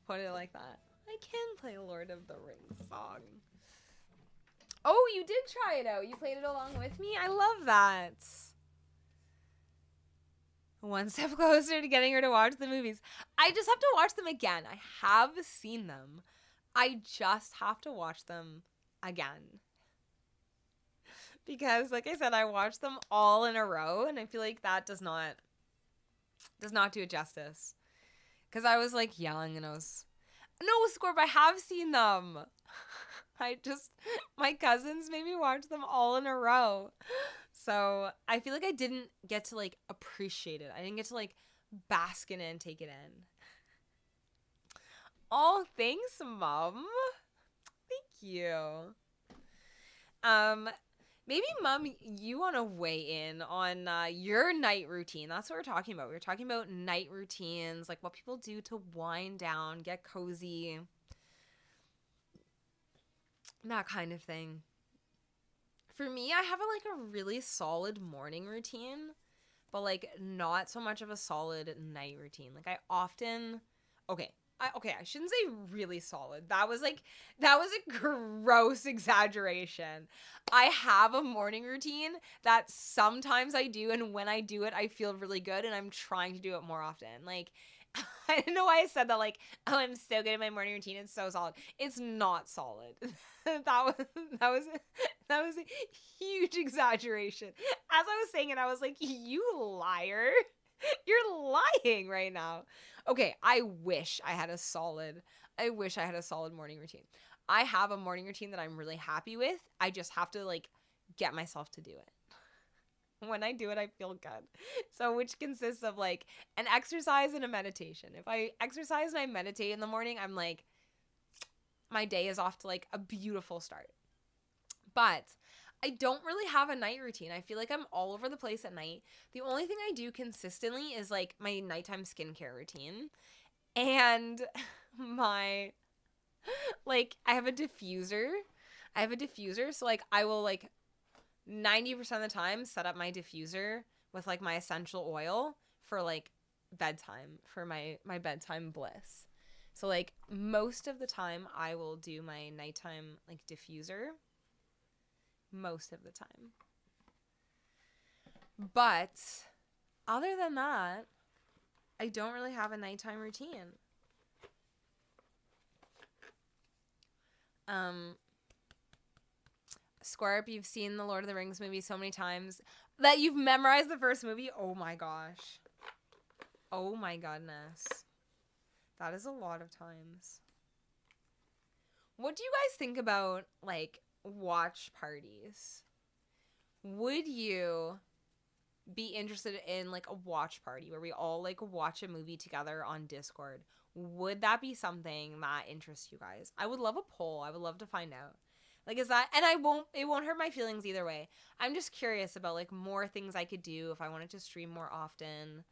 put it like that. I can play a Lord of the Rings song. Oh, you did try it out. You played it along with me. I love that. One step closer to getting her to watch the movies. I just have to watch them again. I have seen them. I just have to watch them again. Because, like I said, I watched them all in a row, and I feel like that does not do it justice. Because I was, like, young, and I was... No, Scorp, I have seen them. My cousins made me watch them all in a row. So I feel like I didn't get to, like, appreciate it. I didn't get to, like, bask in it and take it in. Oh, thanks, Mom. Thank you. Maybe, Mom, you want to weigh in on your night routine. That's what we're talking about. We're talking about night routines, like what people do to wind down, get cozy, that kind of thing. For me, I have a really solid morning routine, but like not so much of a solid night routine. Like I often, I shouldn't say really solid. That was a gross exaggeration. I have a morning routine that sometimes I do, and when I do it, I feel really good, and I'm trying to do it more often. Like, I don't know why I said that, like, oh, I'm so good at my morning routine. It's so solid. It's not solid. that was a huge exaggeration. As I was saying it, I was like, you liar. You're lying right now. Okay, I wish I had a solid morning routine. I have a morning routine that I'm really happy with. I just have to like get myself to do it. When I do it, I feel good. So which consists of like an exercise and a meditation. If I exercise and I meditate in the morning, I'm like, my day is off to like a beautiful start. But I don't really have a night routine. I feel like I'm all over the place at night. The only thing I do consistently is like my nighttime skincare routine. And my, like, I have a diffuser. So like I will like 90% of the time set up my diffuser with like my essential oil for like bedtime, for my bedtime bliss. So like most of the time I will do my nighttime like diffuser. Most of the time. But other than that, I don't really have a nighttime routine. Scorp, you've seen the Lord of the Rings movie so many times that you've memorized the first movie. Oh my gosh. Oh my goodness. That is a lot of times. What do you guys think about like watch parties? Would you be interested in like a watch party where we all like watch a movie together on Discord? Would that be something that interests you guys? I would love a poll. I would love to find out. Like, is that, and it won't hurt my feelings either way. I'm just curious about like more things I could do if I wanted to stream more often.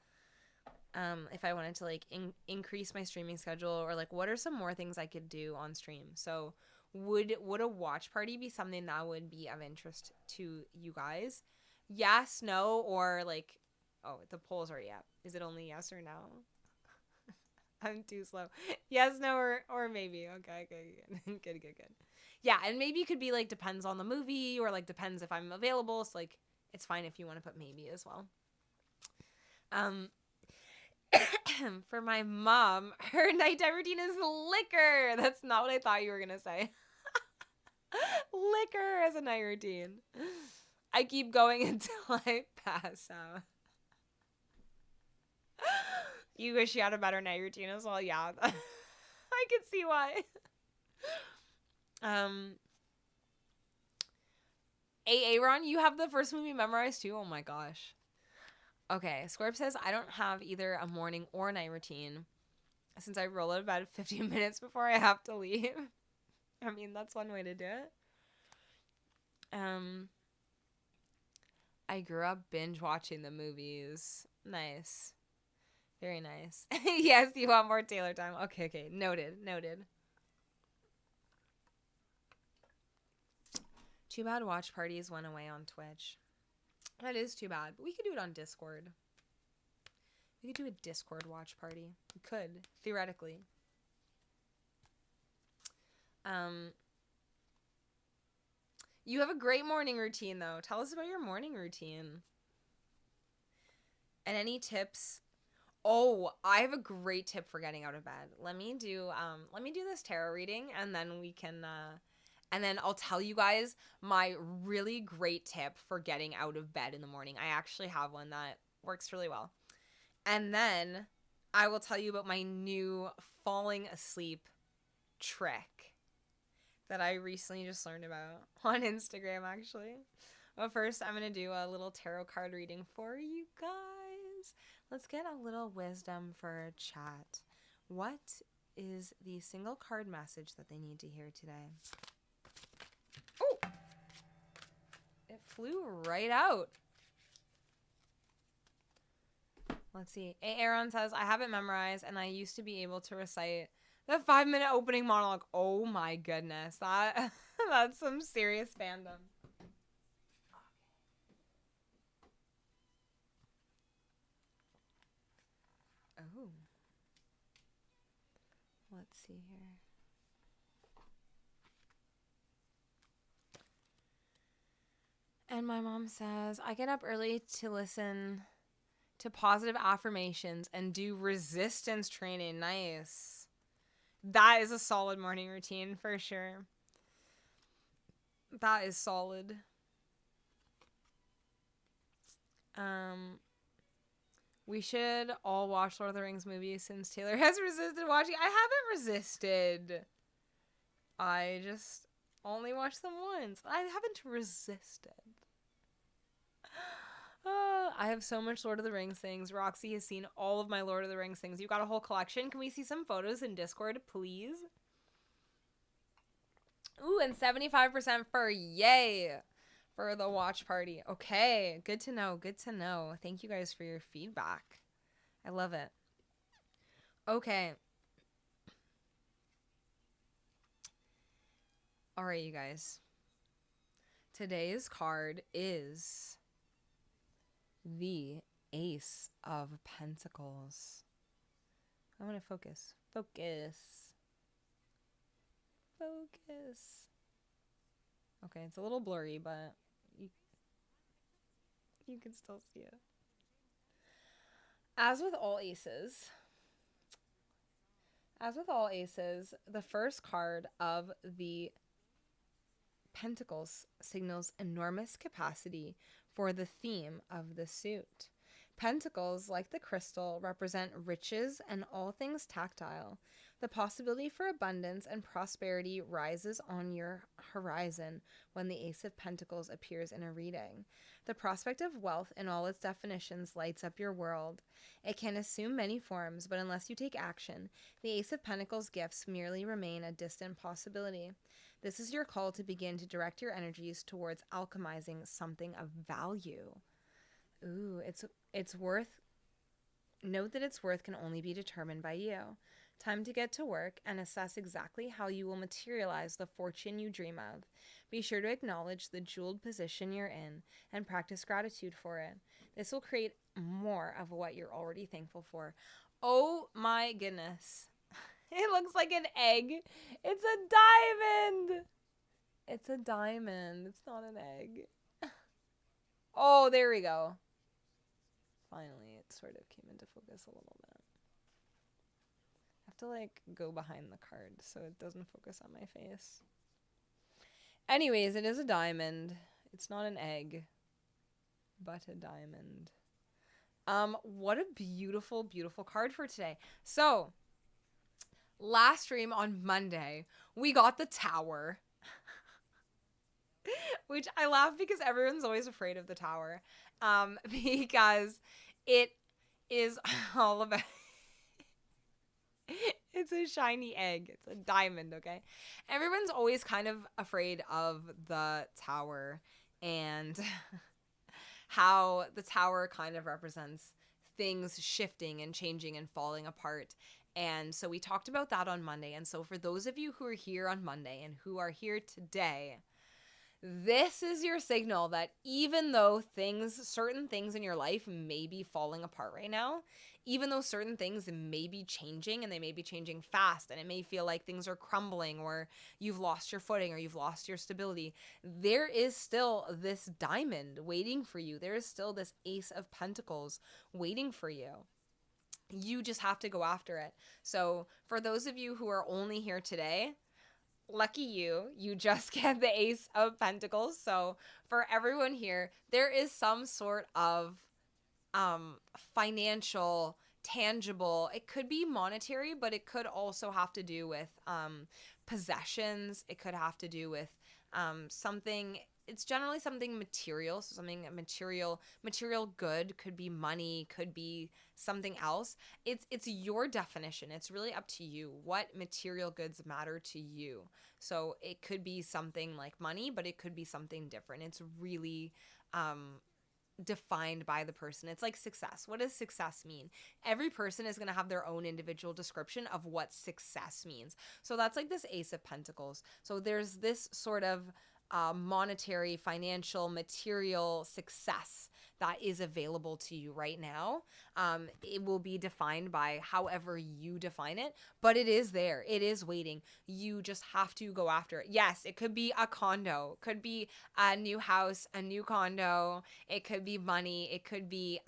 if I wanted to like increase my streaming schedule, or like what are some more things I could do on stream. So would a watch party be something that would be of interest to you guys? Yes, no, or like, oh, the poll's already up. Is it only yes or no? I'm too slow. Yes, no, or maybe. Okay, good. good. Yeah, and maybe it could be like depends on the movie, or like depends if I'm available. So like it's fine if you want to put maybe as well. Um For my mom, her nighttime routine is liquor. That's not what I thought you were gonna say. Liquor as a night routine. I keep going until I pass out. You wish you had a better night routine as well. Yeah, I could see why. Aaron, you have the first movie memorized too? Oh my gosh. Okay, Scorp says, I don't have either a morning or night routine since I roll out of bed 15 minutes before I have to leave. I mean, that's one way to do it. I grew up binge watching the movies. Nice. Very nice. Yes, you want more Taylor time. Okay. Noted. Too bad watch parties went away on Twitch. That is too bad. But we could do it on Discord. We could do a Discord watch party. We could, theoretically. You have a great morning routine, though. Tell us about your morning routine. And any tips? Oh, I have a great tip for getting out of bed. Let me do this tarot reading, and then we can and then I'll tell you guys my really great tip for getting out of bed in the morning. I actually have one that works really well. And then I will tell you about my new falling asleep trick that I recently just learned about on Instagram, actually. But first, I'm going to do a little tarot card reading for you guys. Let's get a little wisdom for chat. What is the single card message that they need to hear today? Oh! It flew right out. Let's see. Aaron says, I have it memorized, and I used to be able to recite the 5-minute opening monologue. Oh my goodness. That's some serious fandom. Oh. Let's see here. And my mom says, I get up early to listen to positive affirmations and do resistance training. Nice. That is a solid morning routine for sure. That is solid. We should all watch Lord of the Rings movies since Taylor has resisted watching. I haven't resisted. I just only watched them once. I haven't resisted. I have so much Lord of the Rings things. Roxy has seen all of my Lord of the Rings things. You got a whole collection. Can we see some photos in Discord, please? Ooh, and 75% for yay for the watch party. Okay, good to know. Thank you guys for your feedback. I love it. Okay. All right, you guys. Today's card is the Ace of Pentacles. I want to focus. Okay, it's a little blurry, but you can still see it. As with all aces, the first card of the Pentacles signals enormous capacity for the theme of the suit. Pentacles, like the crystal, represent riches and all things tactile. The possibility for abundance and prosperity rises on your horizon when the Ace of Pentacles appears in a reading. The prospect of wealth in all its definitions lights up your world. It can assume many forms, but unless you take action, the Ace of Pentacles gifts merely remain a distant possibility. This is your call to begin to direct your energies towards alchemizing something of value. Ooh, it's worth Note that its worth can only be determined by you. Time to get to work and assess exactly how you will materialize the fortune you dream of. Be sure to acknowledge the jeweled position you're in and practice gratitude for it. This will create more of what you're already thankful for. Oh my goodness. It looks like an egg. It's a diamond. It's a diamond. It's not an egg. Oh, there we go. Finally, it sort of came into focus a little bit. I have to like go behind the card so it doesn't focus on my face. Anyways, it is a diamond. It's not an egg, but a diamond. What a beautiful, beautiful card for today. So, last stream on Monday, we got the Tower. Which I laugh because everyone's always afraid of the Tower. Because it is all about it's a shiny egg. It's a diamond, okay? Everyone's always kind of afraid of the Tower and how the Tower kind of represents things shifting and changing and falling apart. And so we talked about that on Monday. And so for those of you who are here on Monday and who are here today, this is your signal that even though certain things in your life may be falling apart right now, even though certain things may be changing and they may be changing fast and it may feel like things are crumbling or you've lost your footing or you've lost your stability, there is still this diamond waiting for you. There is still this Ace of Pentacles waiting for you. You just have to go after it. So for those of you who are only here today, lucky you just get the Ace of Pentacles. So for everyone here, there is some sort of financial, tangible, it could be monetary, but it could also have to do with possessions. It could have to do with something. It's generally something material. So something material good, could be money, could be something else. It's your definition. It's really up to you. What material goods matter to you? So it could be something like money, but it could be something different. It's really defined by the person. It's like success. What does success mean? Every person is going to have their own individual description of what success means. So that's like this Ace of Pentacles. So there's this sort of monetary, financial, material success that is available to you right now. It will be defined by however you define it, but it is there. It is waiting. You just have to go after it. Yes, it could be a condo, could be a new house, a new condo. It could be money. It could be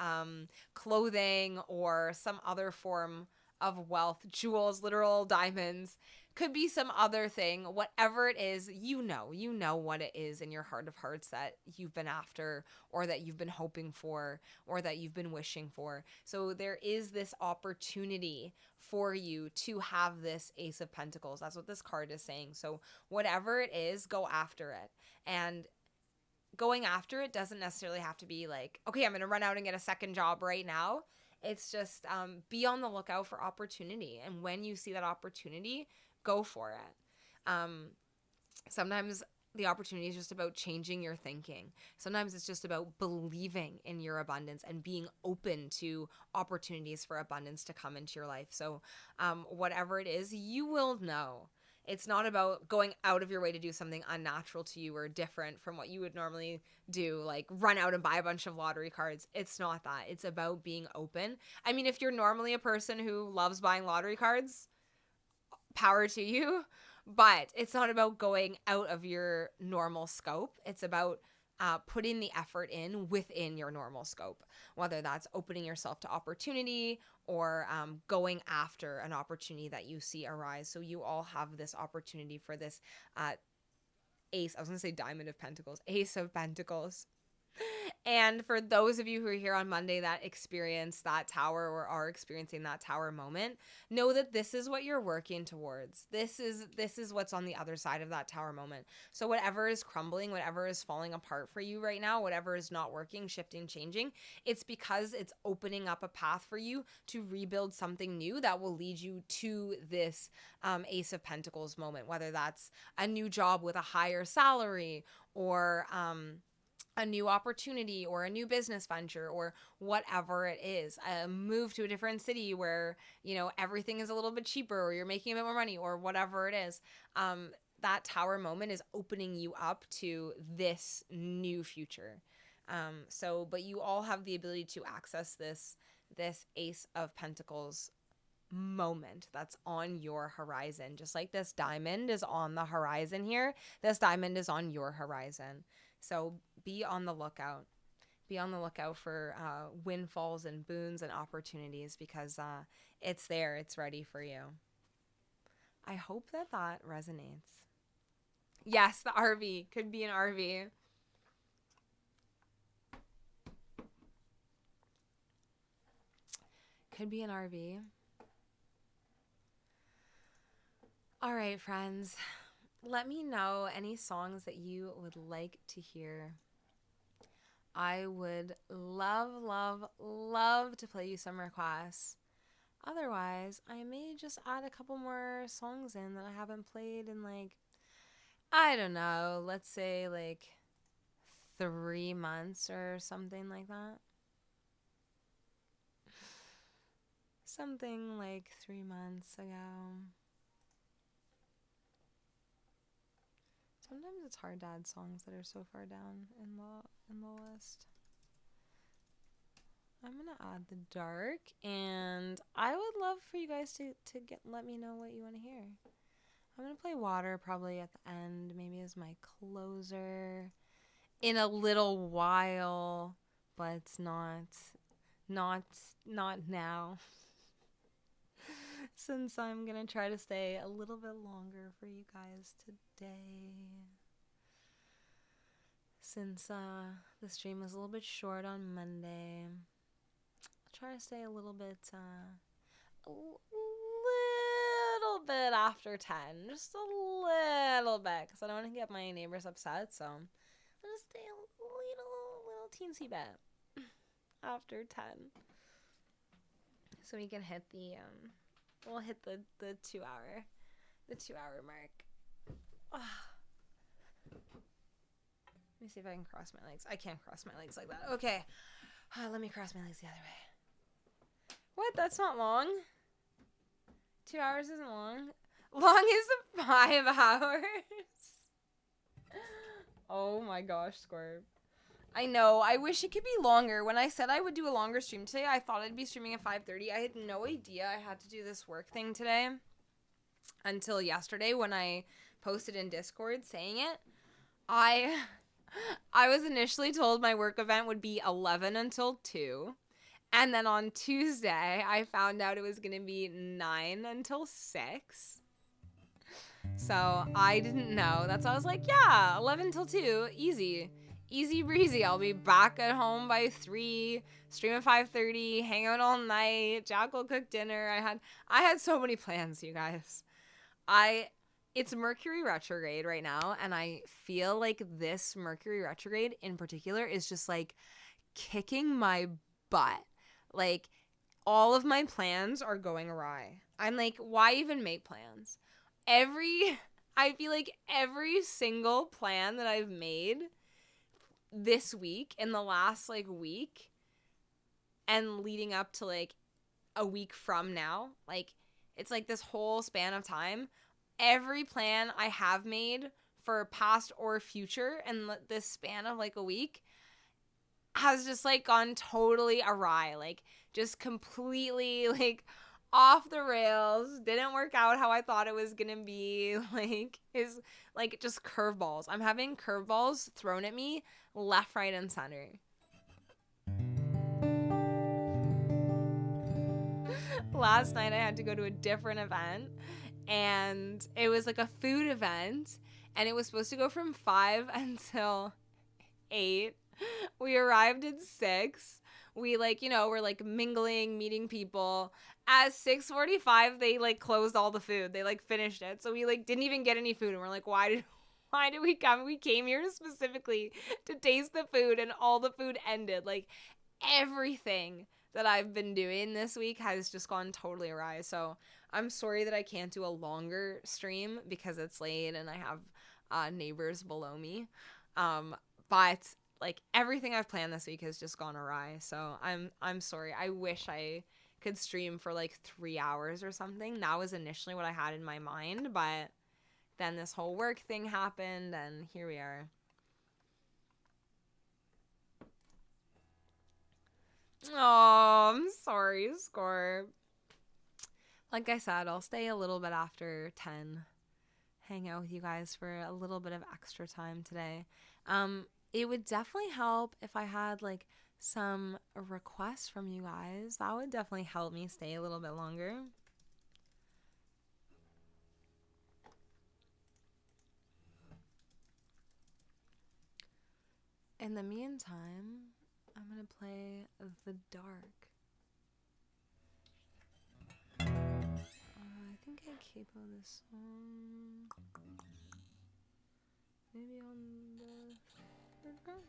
clothing or some other form of wealth, jewels, literal diamonds. Could be some other thing. Whatever it is, you know what it is in your heart of hearts that you've been after or that you've been hoping for or that you've been wishing for. So there is this opportunity for you to have this Ace of Pentacles. That's what this card is saying. So whatever it is, go after it. And going after it doesn't necessarily have to be like, okay, I'm going to run out and get a second job right now. It's just be on the lookout for opportunity. And when you see that opportunity, go for it. Sometimes the opportunity is just about changing your thinking. Sometimes it's just about believing in your abundance and being open to opportunities for abundance to come into your life. So whatever it is, you will know. It's not about going out of your way to do something unnatural to you or different from what you would normally do, like run out and buy a bunch of lottery cards. It's not that. It's about being open. I mean, if you're normally a person who loves buying lottery cards, power to you, but it's not about going out of your normal scope. It's about putting the effort in within your normal scope, whether that's opening yourself to opportunity or going after an opportunity that you see arise. So you all have this opportunity for this Ace, I was going to say Diamond of Pentacles, Ace of Pentacles. And for those of you who are here on Monday that experience that tower or are experiencing that tower moment, know that this is what you're working towards. This is what's on the other side of that tower moment. So whatever is crumbling, whatever is falling apart for you right now, whatever is not working, shifting, changing, it's because it's opening up a path for you to rebuild something new that will lead you to this Ace of Pentacles moment, whether that's a new job with a higher salary or a new opportunity or a new business venture or whatever it is, a move to a different city where, everything is a little bit cheaper or you're making a bit more money or whatever it is. That tower moment is opening you up to this new future. But you all have the ability to access this Ace of Pentacles moment that's on your horizon. Just like this diamond is on the horizon here, this diamond is on your horizon. So be on the lookout. Be on the lookout for windfalls and boons and opportunities, because it's there. It's ready for you. I hope that resonates. Yes, the RV. Could be an RV. Could be an RV. All right, friends. Let me know any songs that you would like to hear. I would love to play you some requests. Otherwise, I may just add a couple more songs in that I haven't played in, I don't know, let's say 3 months or something like that. Something like 3 months ago. Sometimes it's hard to add songs that are so far down in the list. I'm gonna add the dark, and I would love for you guys to let me know what you want to hear. I'm gonna play water probably at the end, maybe as my closer in a little while, but not now. Since I'm gonna try to stay a little bit longer for you guys today. Since the stream was a little bit short on Monday, I'll try to stay a little bit after 10. Just a little bit, because I don't want to get my neighbors upset, so I'll just stay a little teensy bit after 10. So we can hit we'll hit the 2 hour mark. Let me see if I can cross my legs. I can't cross my legs like that. Okay. Let me cross my legs the other way. What? That's not long. 2 hours isn't long. Long is 5 hours. Oh my gosh, Squirt. I know. I wish it could be longer. When I said I would do a longer stream today, I thought I'd be streaming at 5:30. I had no idea I had to do this work thing today until yesterday when I posted in Discord saying it. I was initially told my work event would be 11 until 2. And then on Tuesday, I found out it was going to be 9 until 6. So I didn't know. That's why I was like, yeah, 11 till 2, easy. Easy breezy. I'll be back at home by 3, stream at 5:30, hang out all night. Jack will cook dinner. I had so many plans, you guys. It's Mercury retrograde right now, and I feel like this Mercury retrograde in particular is just kicking my butt. All of my plans are going awry. I'm like, why even make plans? I feel like every single plan that I've made this week, in the last week, and leading up to a week from now, it's this whole span of time, every plan I have made for past or future in this span of a week has just gone totally awry, just completely off the rails, didn't work out how I thought it was gonna be, is just curveballs. I'm having curveballs thrown at me left, right, and center. Last night I had to go to a different event, and it was a food event, and it was supposed to go from 5 until 8. We arrived at 6. We we're mingling, meeting people. At 6:45 they closed all the food. They finished it. So we didn't even get any food, and we're why did we come? We came here specifically to taste the food, and all the food ended. Everything that I've been doing this week has just gone totally awry. So I'm sorry that I can't do a longer stream because it's late and I have neighbors below me. But like everything I've planned this week has just gone awry. So I'm sorry. I wish I could stream for like 3 hours or something. That was initially what I had in my mind, but then this whole work thing happened, and here we are. Oh, I'm sorry, Scorp. Like I said, I'll stay a little bit after 10. Hang out with you guys for a little bit of extra time today. It would definitely help if I had like some requests from you guys. That would definitely help me stay a little bit longer. In the meantime, I'm gonna play The Dark. I think I capo this song. Maybe on the third card?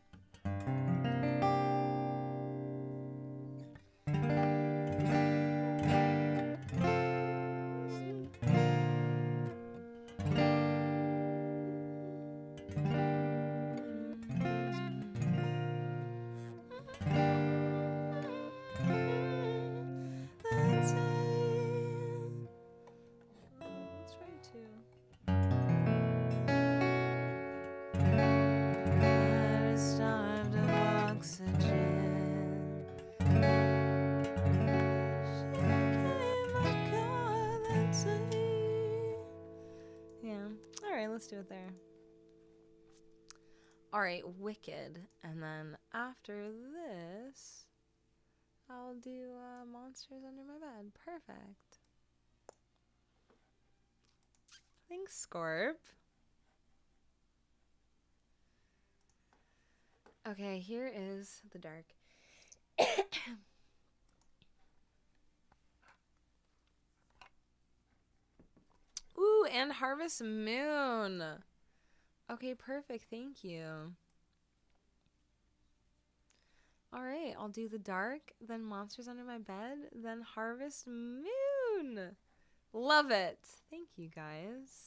Let's do it there. All right, Wicked. And then after this, I'll do Monsters Under My Bed. Perfect. Thanks, Scorp. Okay, here is The Dark. Ooh, and Harvest Moon. Okay, perfect. Thank you. All right, I'll do The Dark, then Monsters Under My Bed, then Harvest Moon. Love it. Thank you, guys.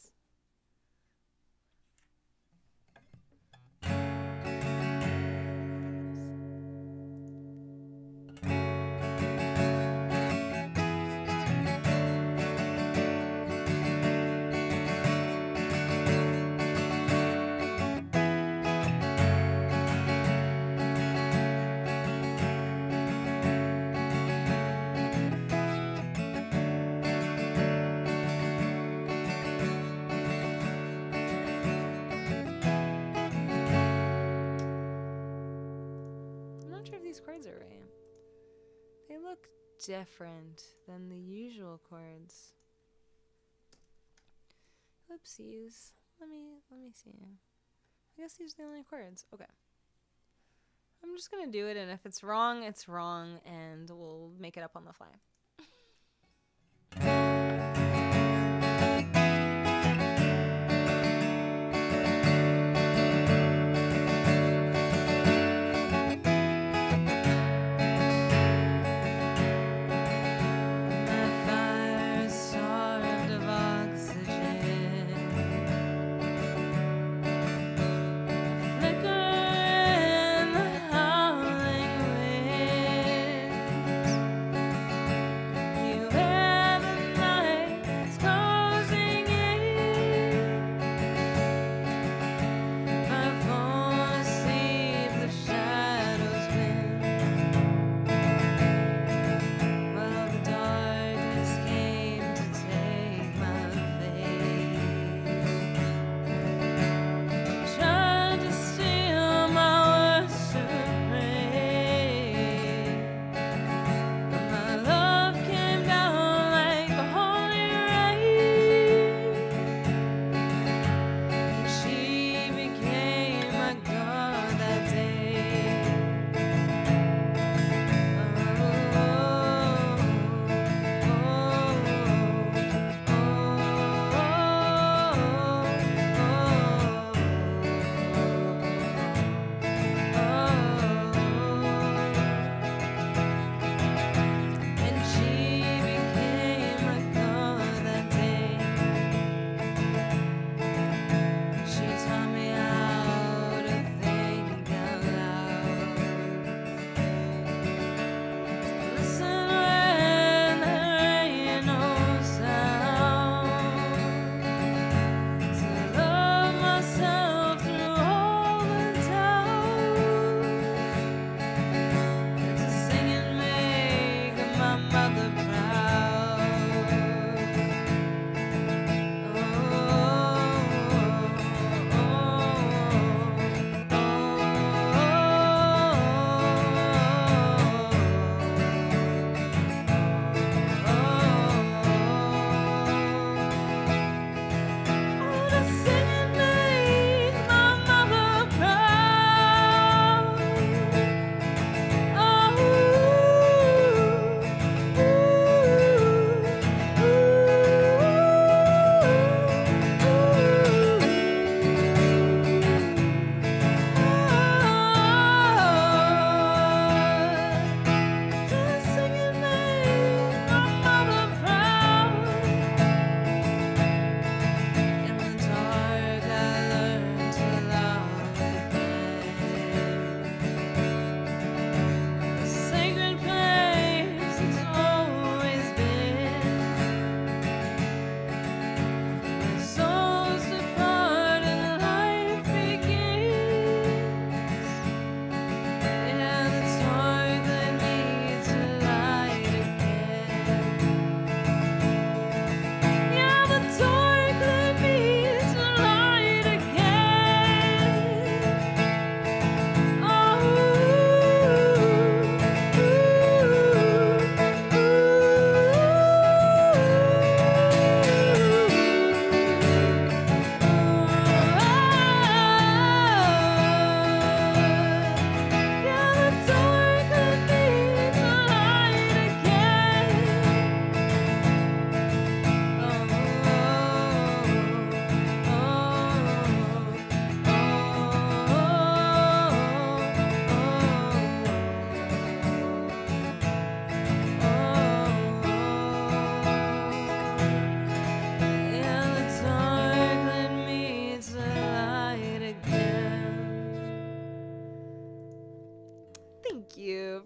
Chords are right. They look different than the usual chords. Oopsies. Let me see. I guess these are the only chords. Okay. I'm just gonna do it, and if it's wrong, it's wrong, and we'll make it up on the fly.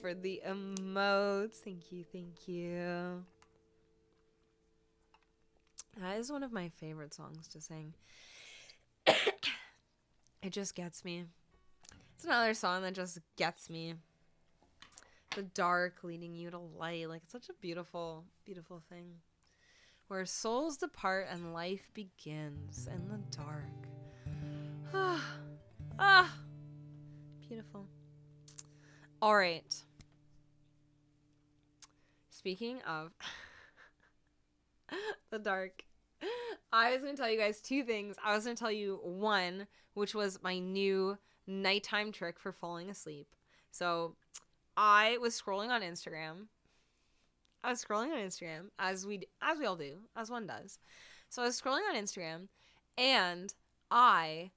for the emotes. Thank you, thank you. That is one of my favorite songs to sing. It just gets me. It's another song that just gets me. The dark leading you to light. Like, it's such a beautiful, beautiful thing. Where souls depart and life begins in the dark. Beautiful. All right. Speaking of the dark, I was going to tell you guys two things. I was going to tell you one, which was my new nighttime trick for falling asleep. So I was scrolling on Instagram. As we all do, as one does. So I was scrolling on Instagram, and I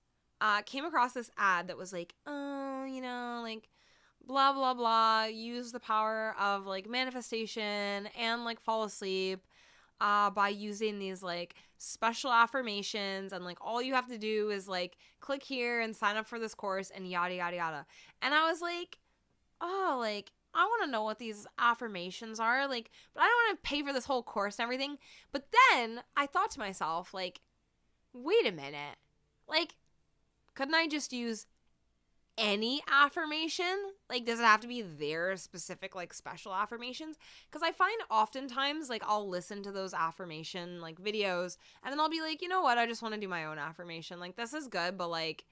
came across this ad that was like, oh, you know, like, blah, blah, blah, use the power of, like, manifestation and, like, fall asleep by using these, like, special affirmations, and, like, all you have to do is, like, click here and sign up for this course and yada, yada, yada. And I was like, oh, like, I want to know what these affirmations are, like, but I don't want to pay for this whole course and everything. But then I thought to myself, like, wait a minute, like, couldn't I just use any affirmation? Like, does it have to be their specific, like, special affirmations? Because I find oftentimes, like, I'll listen to those affirmation, like, videos, and then I'll be like, you know what, I just want to do my own affirmation. Like, this is good, but, like,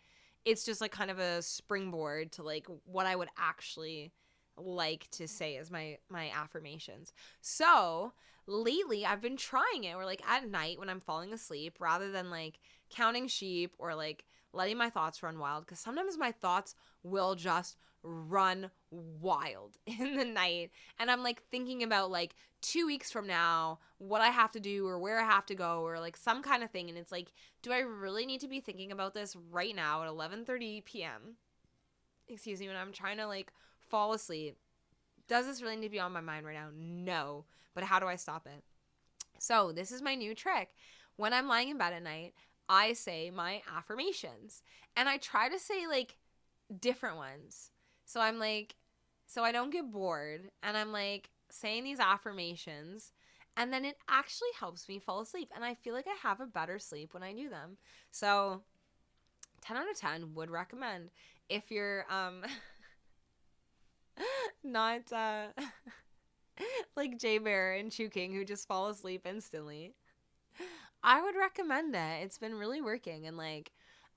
it's just, like, kind of a springboard to, like, what I would actually like to say as my affirmations. So lately I've been trying it, where, like, at night when I'm falling asleep, rather than, like, counting sheep or, like, letting my thoughts run wild, because sometimes my thoughts will just run wild in the night, and I'm, like, thinking about, like, 2 weeks from now what I have to do or where I have to go or, like, some kind of thing, and it's like, do I really need to be thinking about this right now at 11:30 p.m. excuse me, when I'm trying to, like, fall asleep? Does this really need to be on my mind right now? No. But how do I stop it? So this is my new trick. When I'm lying in bed at night, I say my affirmations, and I try to say, like, different ones. So I'm like, so I don't get bored, and I'm, like, saying these affirmations, and then it actually helps me fall asleep, and I feel like I have a better sleep when I do them. So 10 out of 10 would recommend. If you're not like Jay Bear and Chew King, who just fall asleep instantly, I would recommend it. It's been really working. And, like,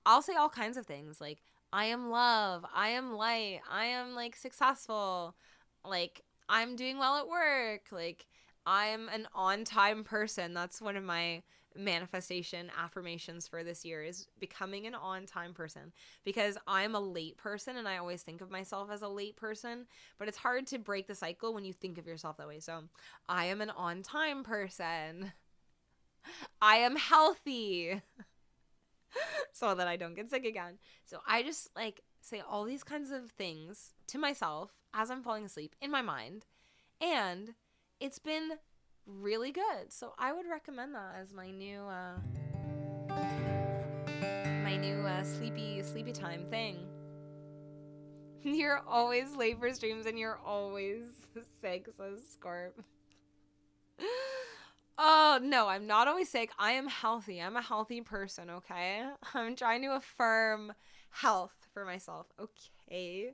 I'll say all kinds of things, like, I am love, I am light, I am, like, successful, like, I'm doing well at work, like, I'm an on-time person. That's one of my manifestation affirmations for this year, is becoming an on-time person, because I'm a late person and I always think of myself as a late person, but it's hard to break the cycle when you think of yourself that way. So I am an on-time person. I am healthy so that I don't get sick again. So I just, like, say all these kinds of things to myself as I'm falling asleep in my mind, and it's been really good. So I would recommend that as my new sleepy time thing. You're always late for streams and you're always sick, says Scorp. Oh, no, I'm not always sick. I am healthy. I'm a healthy person, okay? I'm trying to affirm health for myself, okay?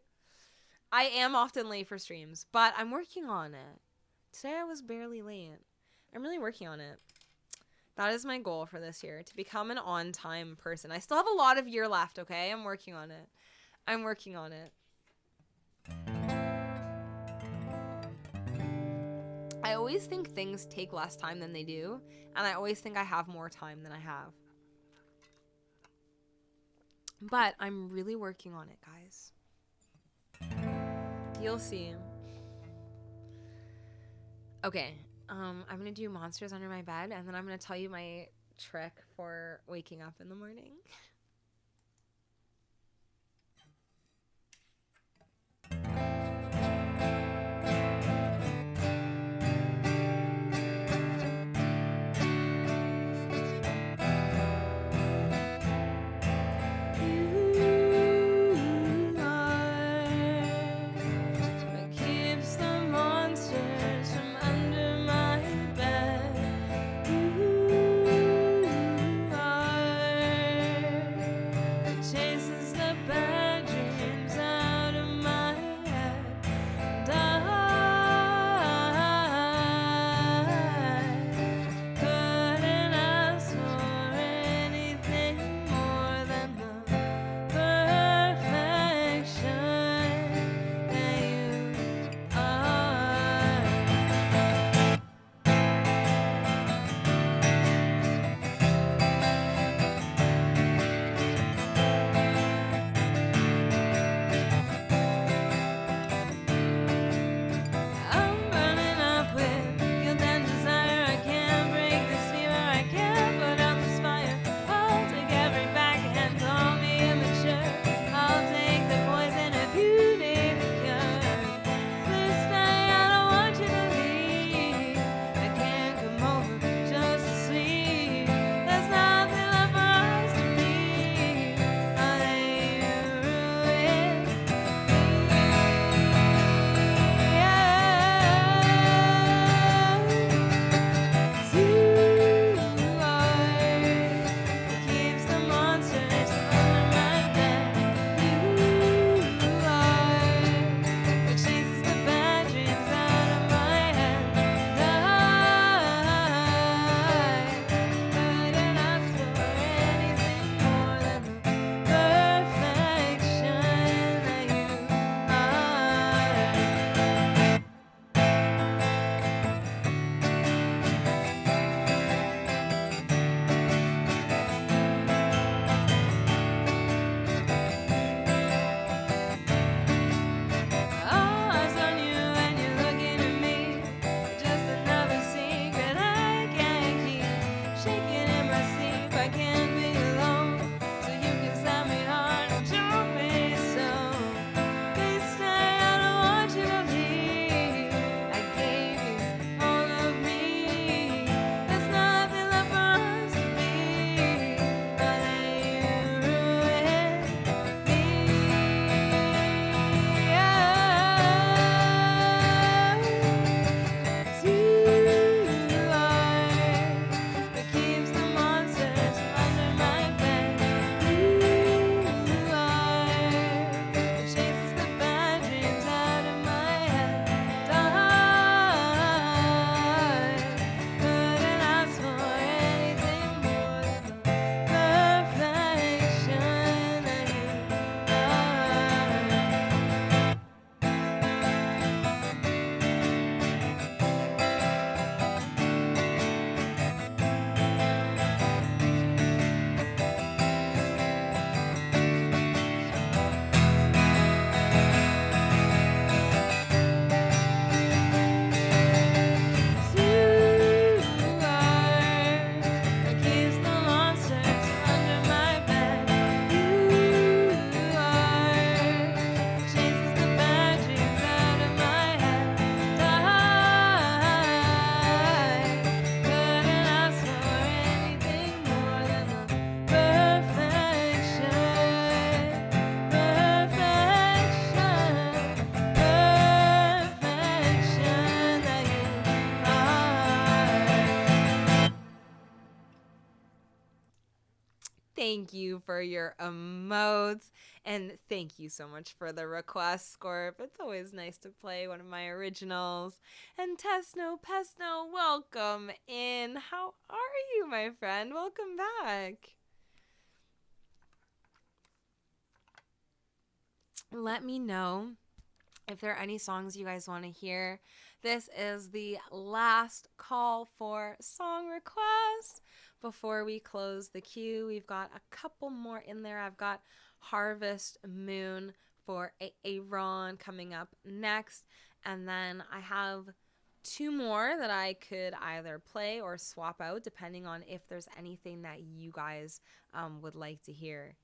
I am often late for streams, but I'm working on it. Today I was barely late. I'm really working on it. That is my goal for this year, to become an on-time person. I still have a lot of year left, okay? I'm working on it. I'm working on it. I always think things take less time than they do, and I always think I have more time than I have. But I'm really working on it, guys. You'll see. Okay, I'm gonna do monsters under my bed, and then I'm gonna tell you my trick for waking up in the morning. You are what keeps Thank you for your emotes. And thank you so much for the request, Scorp. It's always nice to play one of my originals. And Tesno Pesno, welcome in. How are you, my friend? Welcome back. Let me know if there are any songs you guys want to hear. This is the last call for song requests before we close the queue. We've got a couple more in there. I've got Harvest Moon for Aaron coming up next. And then I have two more that I could either play or swap out depending on if there's anything that you guys would like to hear.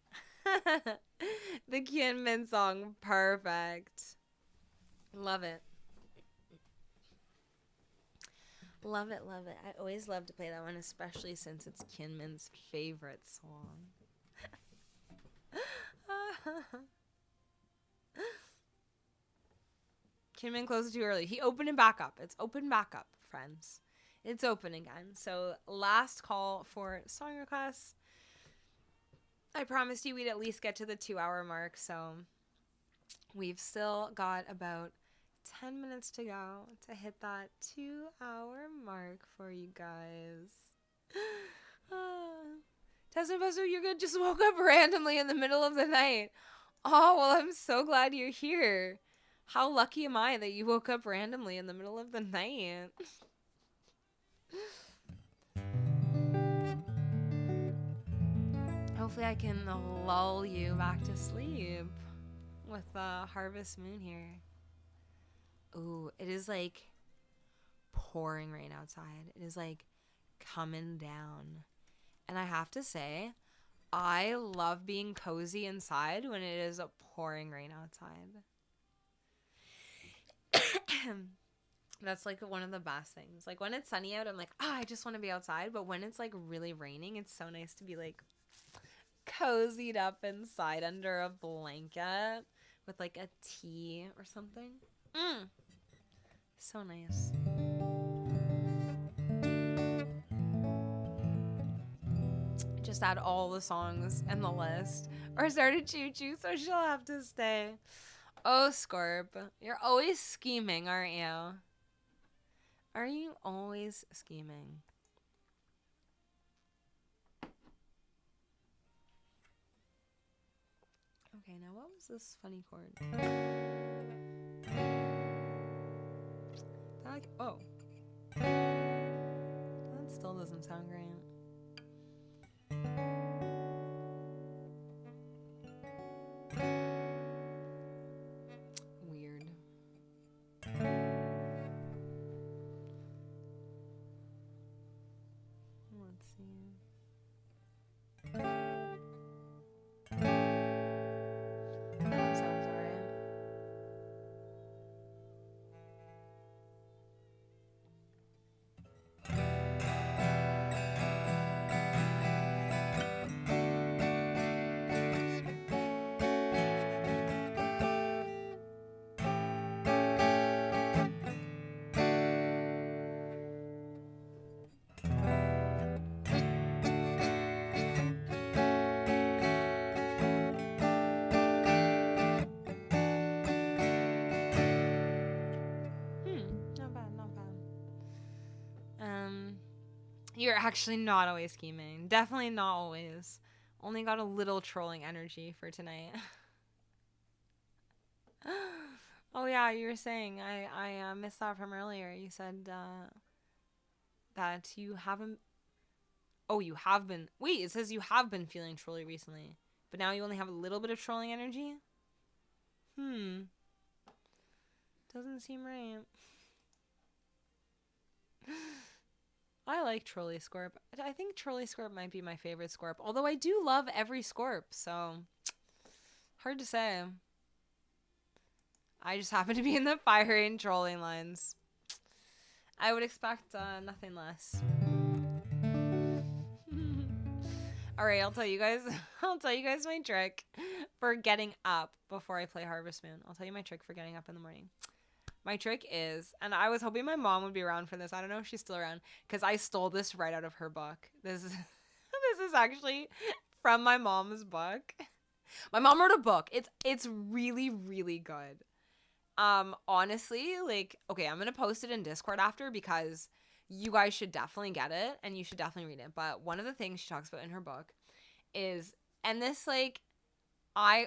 The Kinman song, perfect. Love it. Love it, love it. I always love to play that one, especially since it's Kinman's favorite song. Kinman closed too early. He opened it back up. It's open back up, friends. It's open again. So last call for song requests. I promised you we'd at least get to the 2-hour mark, so we've still got about 10 minutes to go to hit that 2-hour mark for you guys. Tesla Buster, you're good. Just woke up randomly in the middle of the night. Oh, well, I'm so glad you're here. How lucky am I that you woke up randomly in the middle of the night? Hopefully I can lull you back to sleep with Harvest Moon here. Ooh, it is like pouring rain outside. It is like coming down. And I have to say, I love being cozy inside when it is pouring rain outside. That's like one of the best things. Like when it's sunny out, I'm like, I just want to be outside. But when it's like really raining, it's so nice to be like cozied up inside under a blanket with like a tea or something. So nice. Just add all the songs in the list. Or started Choo Choo, so she'll have to stay. Oh, Scorp, you're always scheming, aren't you? Are you always scheming? Okay, now what was this funny chord? Oh. That still doesn't sound great. Weird. Let's see. That sounds alright. You're actually not always scheming. Definitely not always. Only got a little trolling energy for tonight. Oh yeah, you were saying, I missed that from earlier. You said that you haven't... Oh, you have been... Wait, it says you have been feeling trolly recently. But now you only have a little bit of trolling energy? Doesn't seem right. I like Trolley Scorp. I think Trolley Scorp might be my favorite Scorp. Although I do love every Scorp, so hard to say. I just happen to be in the fire and trolling lines. I would expect nothing less. All right, I'll tell you guys my trick for getting up before I play Harvest Moon. I'll tell you my trick for getting up in the morning. My trick is, and I was hoping my mom would be around for this. I don't know if she's still around because I stole this right out of her book. This is actually from my mom's book. My mom wrote a book. It's really, really good. Honestly, like, okay, I'm gonna post it in Discord after because you guys should definitely get it and you should definitely read it. But one of the things she talks about in her book is, and this, like, I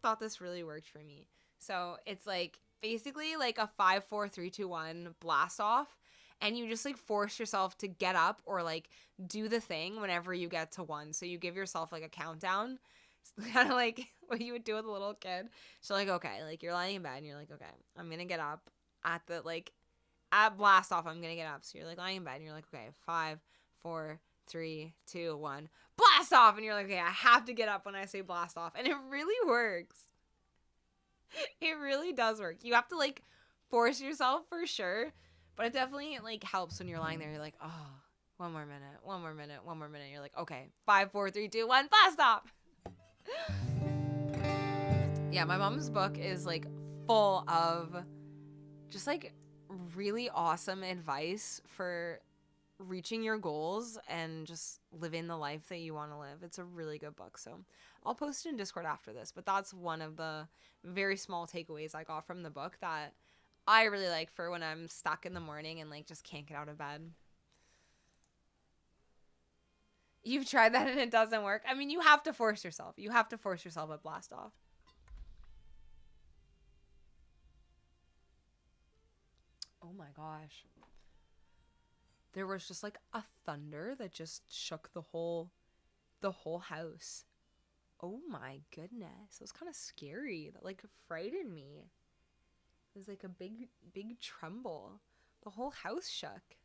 thought this really worked for me. So it's like basically like a 5, 4, 3, 2, 1 blast off, and you just like force yourself to get up or like do the thing whenever you get to 1. So you give yourself like a countdown, kind of like what you would do with a little kid. So like, okay, like you're lying in bed and you're like, okay, I'm gonna get up at the like at blast off. I'm gonna get up. So you're like lying in bed and you're like, okay, 5, 4, 3, 2, 1, blast off. And you're like, okay, I have to get up when I say blast off. And it really works. It really does work. You have to like force yourself for sure, but it definitely like helps when you're lying there. You're like, oh, 1 more minute, 1 more minute, 1 more minute. You're like, okay, 5, 4, 3, 2, 1, blast off. Yeah, my mom's book is like full of just like really awesome advice for reaching your goals and just living the life that you want to live. It's a really good book. So I'll post it in Discord after this, but that's one of the very small takeaways I got from the book that I really like for when I'm stuck in the morning and like just can't get out of bed. You've tried that and it doesn't work. I mean, you have to force yourself. You have to force yourself at blast off. Oh my gosh. There was just like a thunder that just shook the whole house. Oh my goodness. It was kind of scary. That like frightened me. It was like a big tremble. The whole house shook.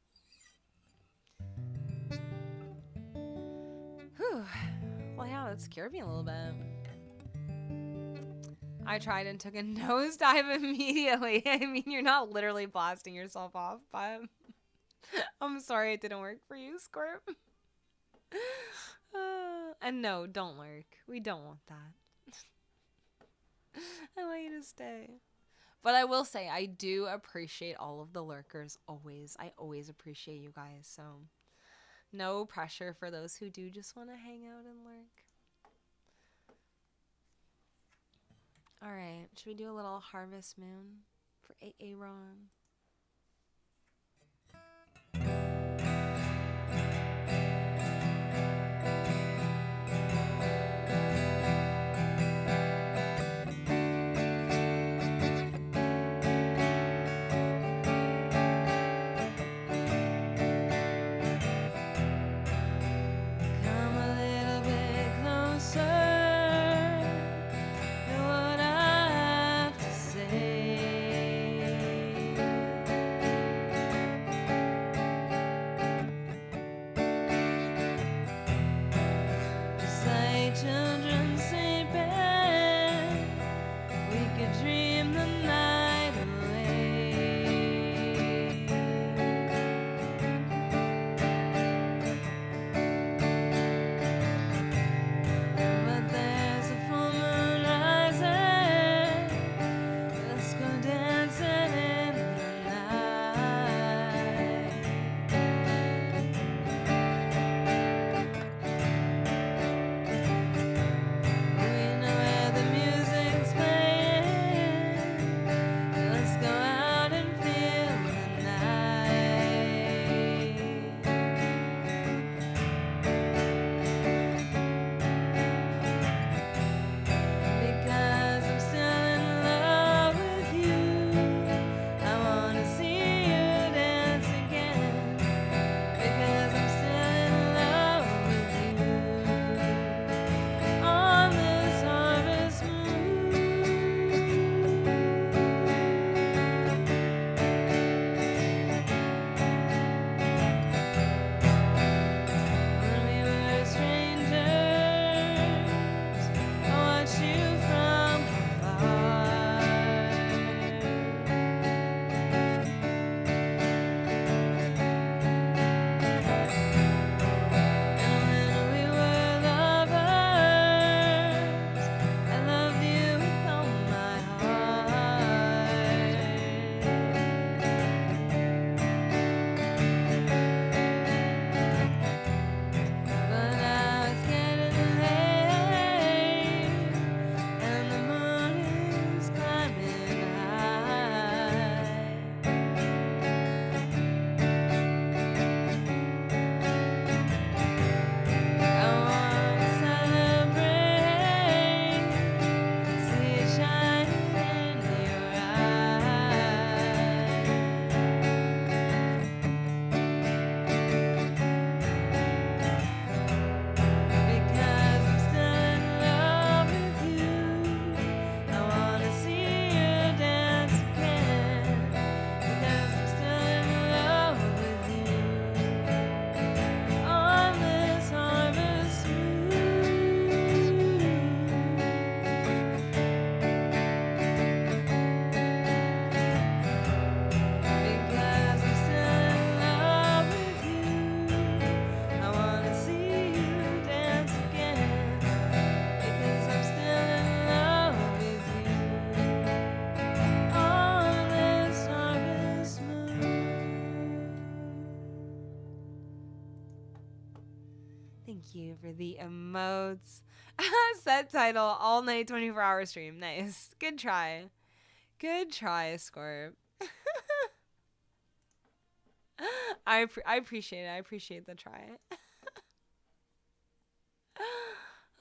Whew. Well, yeah, that scared me a little bit. I tried and took a nosedive immediately. I mean, you're not literally blasting yourself off, but I'm sorry it didn't work for you, Squirt. And no, don't lurk. We don't want that. I want you to stay. But I will say, I do appreciate all of the lurkers always. I always appreciate you guys. So no pressure for those who do just want to hang out and lurk. All right. Should we do a little Harvest Moon for Aaron? Thank you for the emotes. Set title, all night 24-hour stream. Nice. Good try. Good try, Scorp. I appreciate it. I appreciate the try.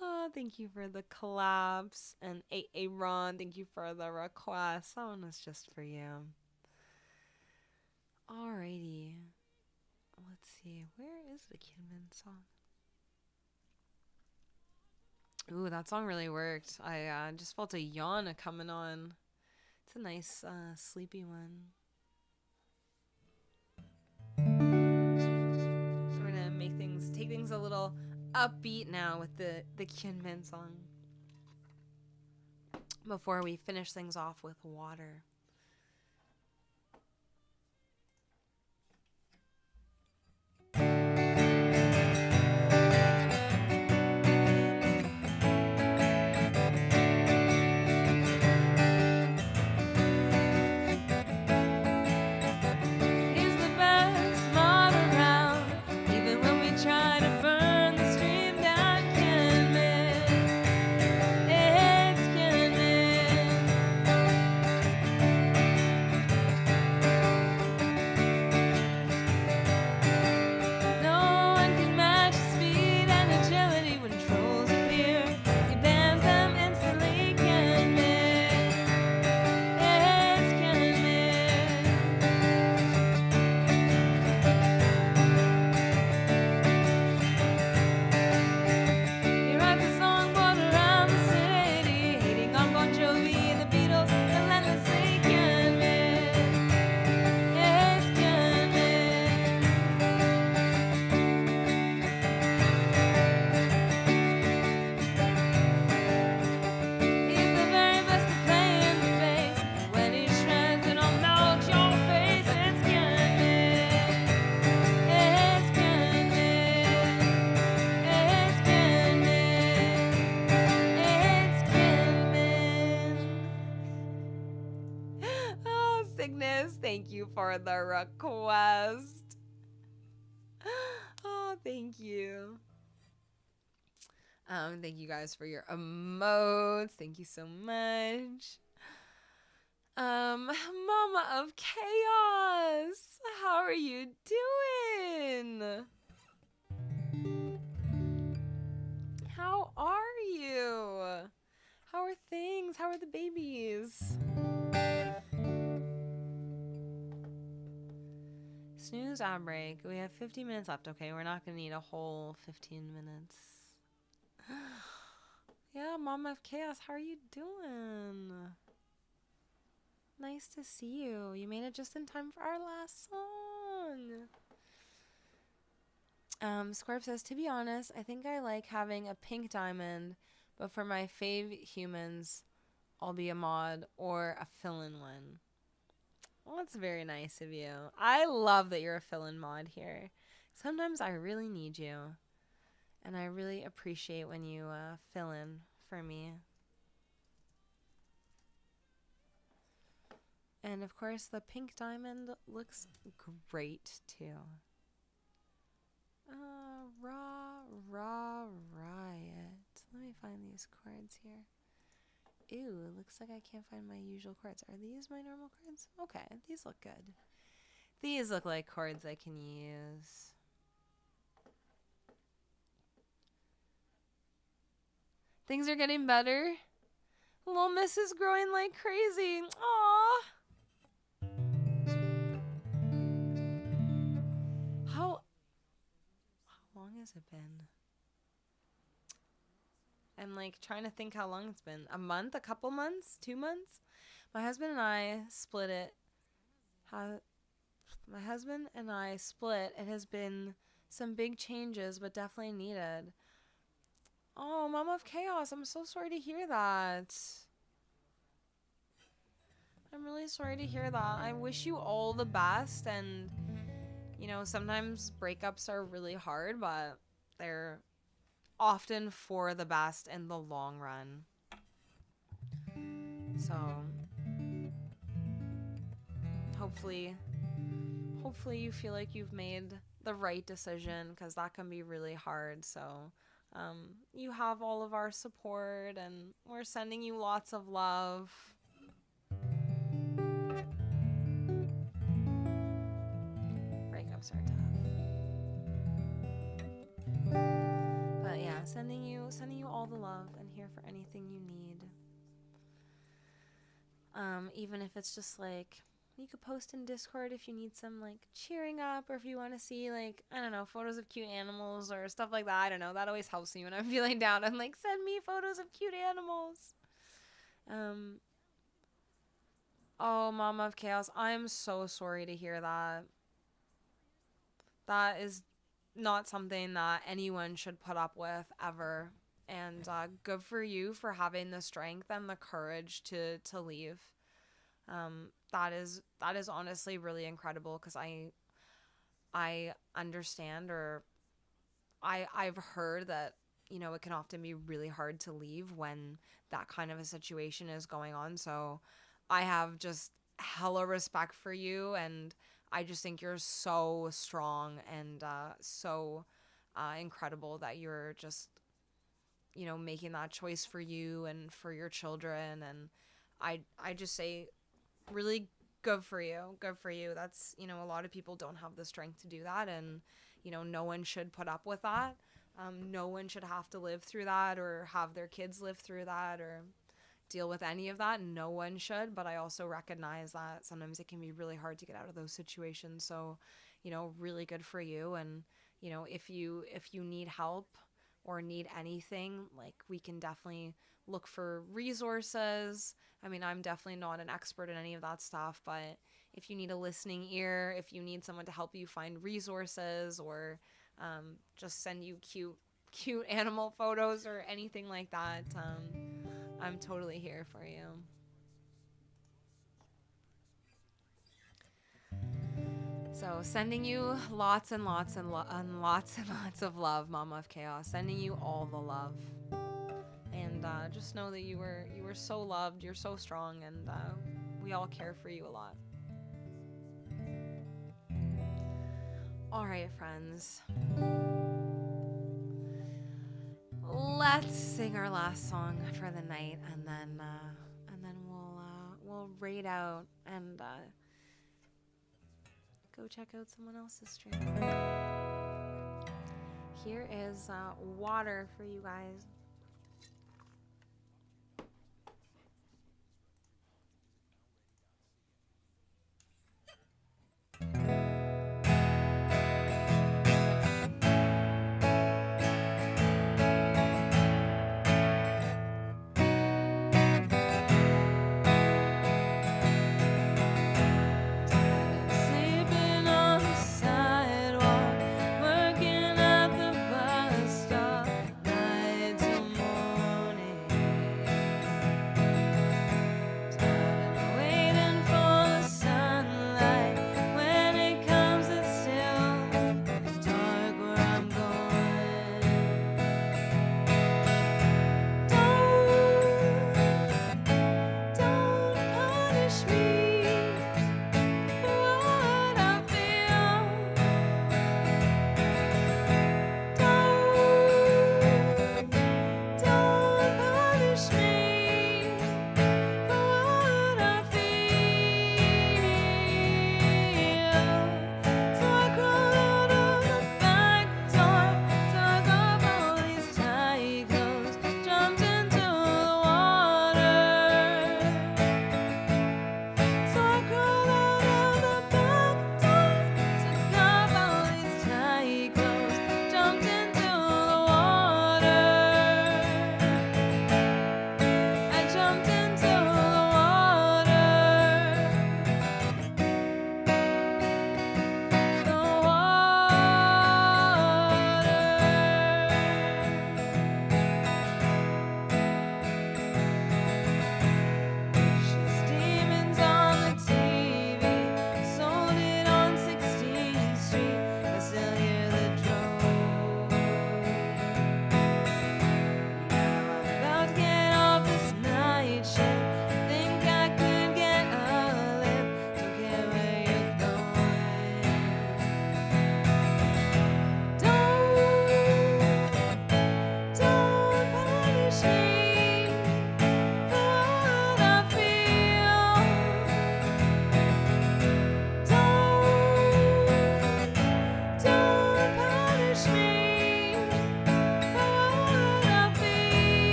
Oh, thank you for the collapse. And Ron, thank you for the request. That one was just for you. Alrighty. Let's see. Where is the Kinman song? Ooh, that song really worked. I just felt a yawn coming on. It's a nice, sleepy one. We're gonna take things a little upbeat now with the Kinman song. Before we finish things off with water. Thank you for the request. Oh, thank you. Thank you guys for your emotes. Thank you so much. Mama of Chaos, how are you doing? How are you? How are things? How are the babies? Snooze ad break. We have 15 minutes left. Okay, we're not going to need a whole 15 minutes. Yeah, Mama of Chaos, how are you doing? Nice to see you. You made it just in time for our last song. Scorp says, to be honest, I think I like having a pink diamond, but for my fave humans, I'll be a mod or a fill-in one. Well, that's very nice of you. I love that you're a fill-in mod here. Sometimes I really need you. And I really appreciate when you fill in for me. And of course, the pink diamond looks great too. Raw Riot. Let me find these cards here. Ew, it looks like I can't find my usual cards. Are these my normal cards? Okay, these look good. These look like cards I can use. Things are getting better. Little Miss is growing like crazy. Aww. How long has it been? I'm like trying to think how long it's been. A month? A couple months? 2 months? My husband and I split it. My husband and I split. It has been some big changes, but definitely needed. Oh, Mama of Chaos, I'm so sorry to hear that. I'm really sorry to hear that. I wish you all the best, and you know, sometimes breakups are really hard, but they're often for the best in the long run. So hopefully you feel like you've made the right decision, because that can be really hard. So you have all of our support, and we're sending you lots of love. Breakups are tough. But yeah, sending you all the love, and here for anything you need. Even if it's just like, you could post in Discord if you need some like cheering up, or if you want to see like, I don't know, photos of cute animals or stuff like that. I don't know. That always helps me when I'm feeling down. I'm like, send me photos of cute animals. Oh, Mama of Chaos, I'm so sorry to hear that. That is not something that anyone should put up with ever. And good for you for having the strength and the courage to leave. That is honestly really incredible, because I understand, or I've heard that, you know, it can often be really hard to leave when that kind of a situation is going on. So I have just hella respect for you, and I just think you're so strong and so incredible that you're just, you know, making that choice for you and for your children. And I just say, really good for you. Good for you. That's, you know, a lot of people don't have the strength to do that, and, you know, no one should put up with that. No one should have to live through that, or have their kids live through that, or deal with any of that. No one should. But I also recognize that sometimes it can be really hard to get out of those situations. So, you know, really good for you. And, you know, if you need help or need anything, like, we can definitely look for resources. I mean, I'm definitely not an expert in any of that stuff, but if you need a listening ear, if you need someone to help you find resources, or just send you cute animal photos or anything like that, I'm totally here for you. So sending you lots and lots and, lots and lots of love, Mama of Chaos. Sending you all the love. And just know that you were so loved. You're so strong, and we all care for you a lot. All right, friends. Let's sing our last song for the night, and then we'll raid out and go check out someone else's stream. Here is water for you guys. Working at the bus stop, nights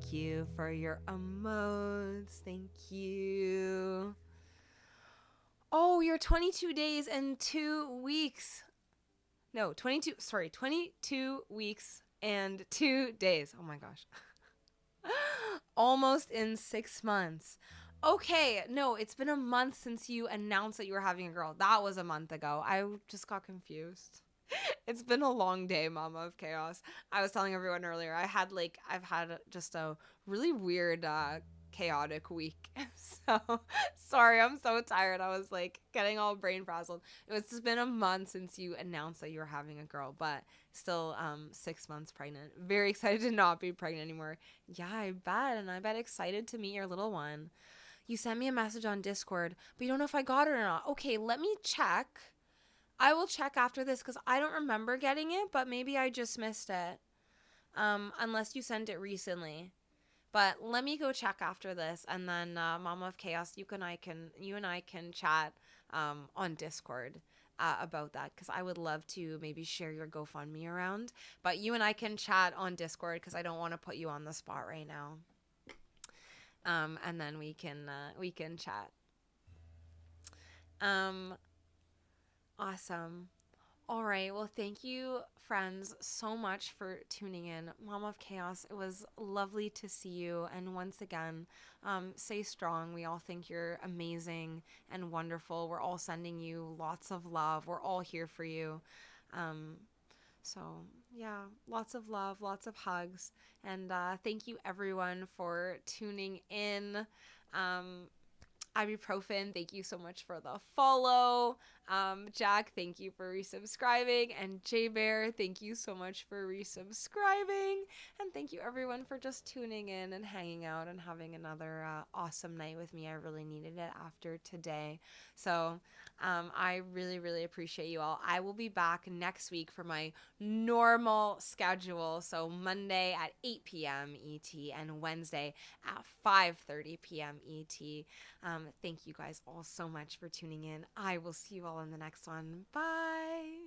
Thank you for your emotes. Thank you. Oh, you're 22 days and 2 weeks. No, 22 weeks and 2 days. Oh my gosh. Almost in 6 months. Okay, no, it's been a month since you announced that you were having a girl. That was a month ago. I just got confused. It's been a long day, Mama of Chaos. I was telling everyone earlier, I've had just a really weird chaotic week. So sorry, I'm so tired. I was like getting all brain frazzled. It's been a month since you announced that you were having a girl, but still 6 months pregnant. Very excited to not be pregnant anymore. Yeah, I bet. And I bet excited to meet your little one. You sent me a message on Discord, but you don't know if I got it or not. Okay, let me check. I will check after this because I don't remember getting it, but maybe I just missed it. Unless you sent it recently. But let me go check after this, and then Mama of Chaos, you and I can chat on Discord about that because I would love to maybe share your GoFundMe around. But you and I can chat on Discord because I don't want to put you on the spot right now. And then we can chat. Awesome. All right. Well, thank you, friends, so much for tuning in. Mama of Chaos, it was lovely to see you. And once again, stay strong. We all think you're amazing and wonderful. We're all sending you lots of love. We're all here for you. Um, so, yeah, lots of love, lots of hugs. And thank you, everyone, for tuning in. Ibuprofen, thank you so much for the follow. Jack, thank you for resubscribing. And J Bear, thank you so much for resubscribing. And thank you everyone for just tuning in and hanging out and having another awesome night with me. I really needed it after today. So I really, really appreciate you all. I will be back next week for my normal schedule. So Monday at 8 p.m. ET and Wednesday at 5:30 p.m. ET. Thank you guys all so much for tuning in. I will see you all in the next one. Bye.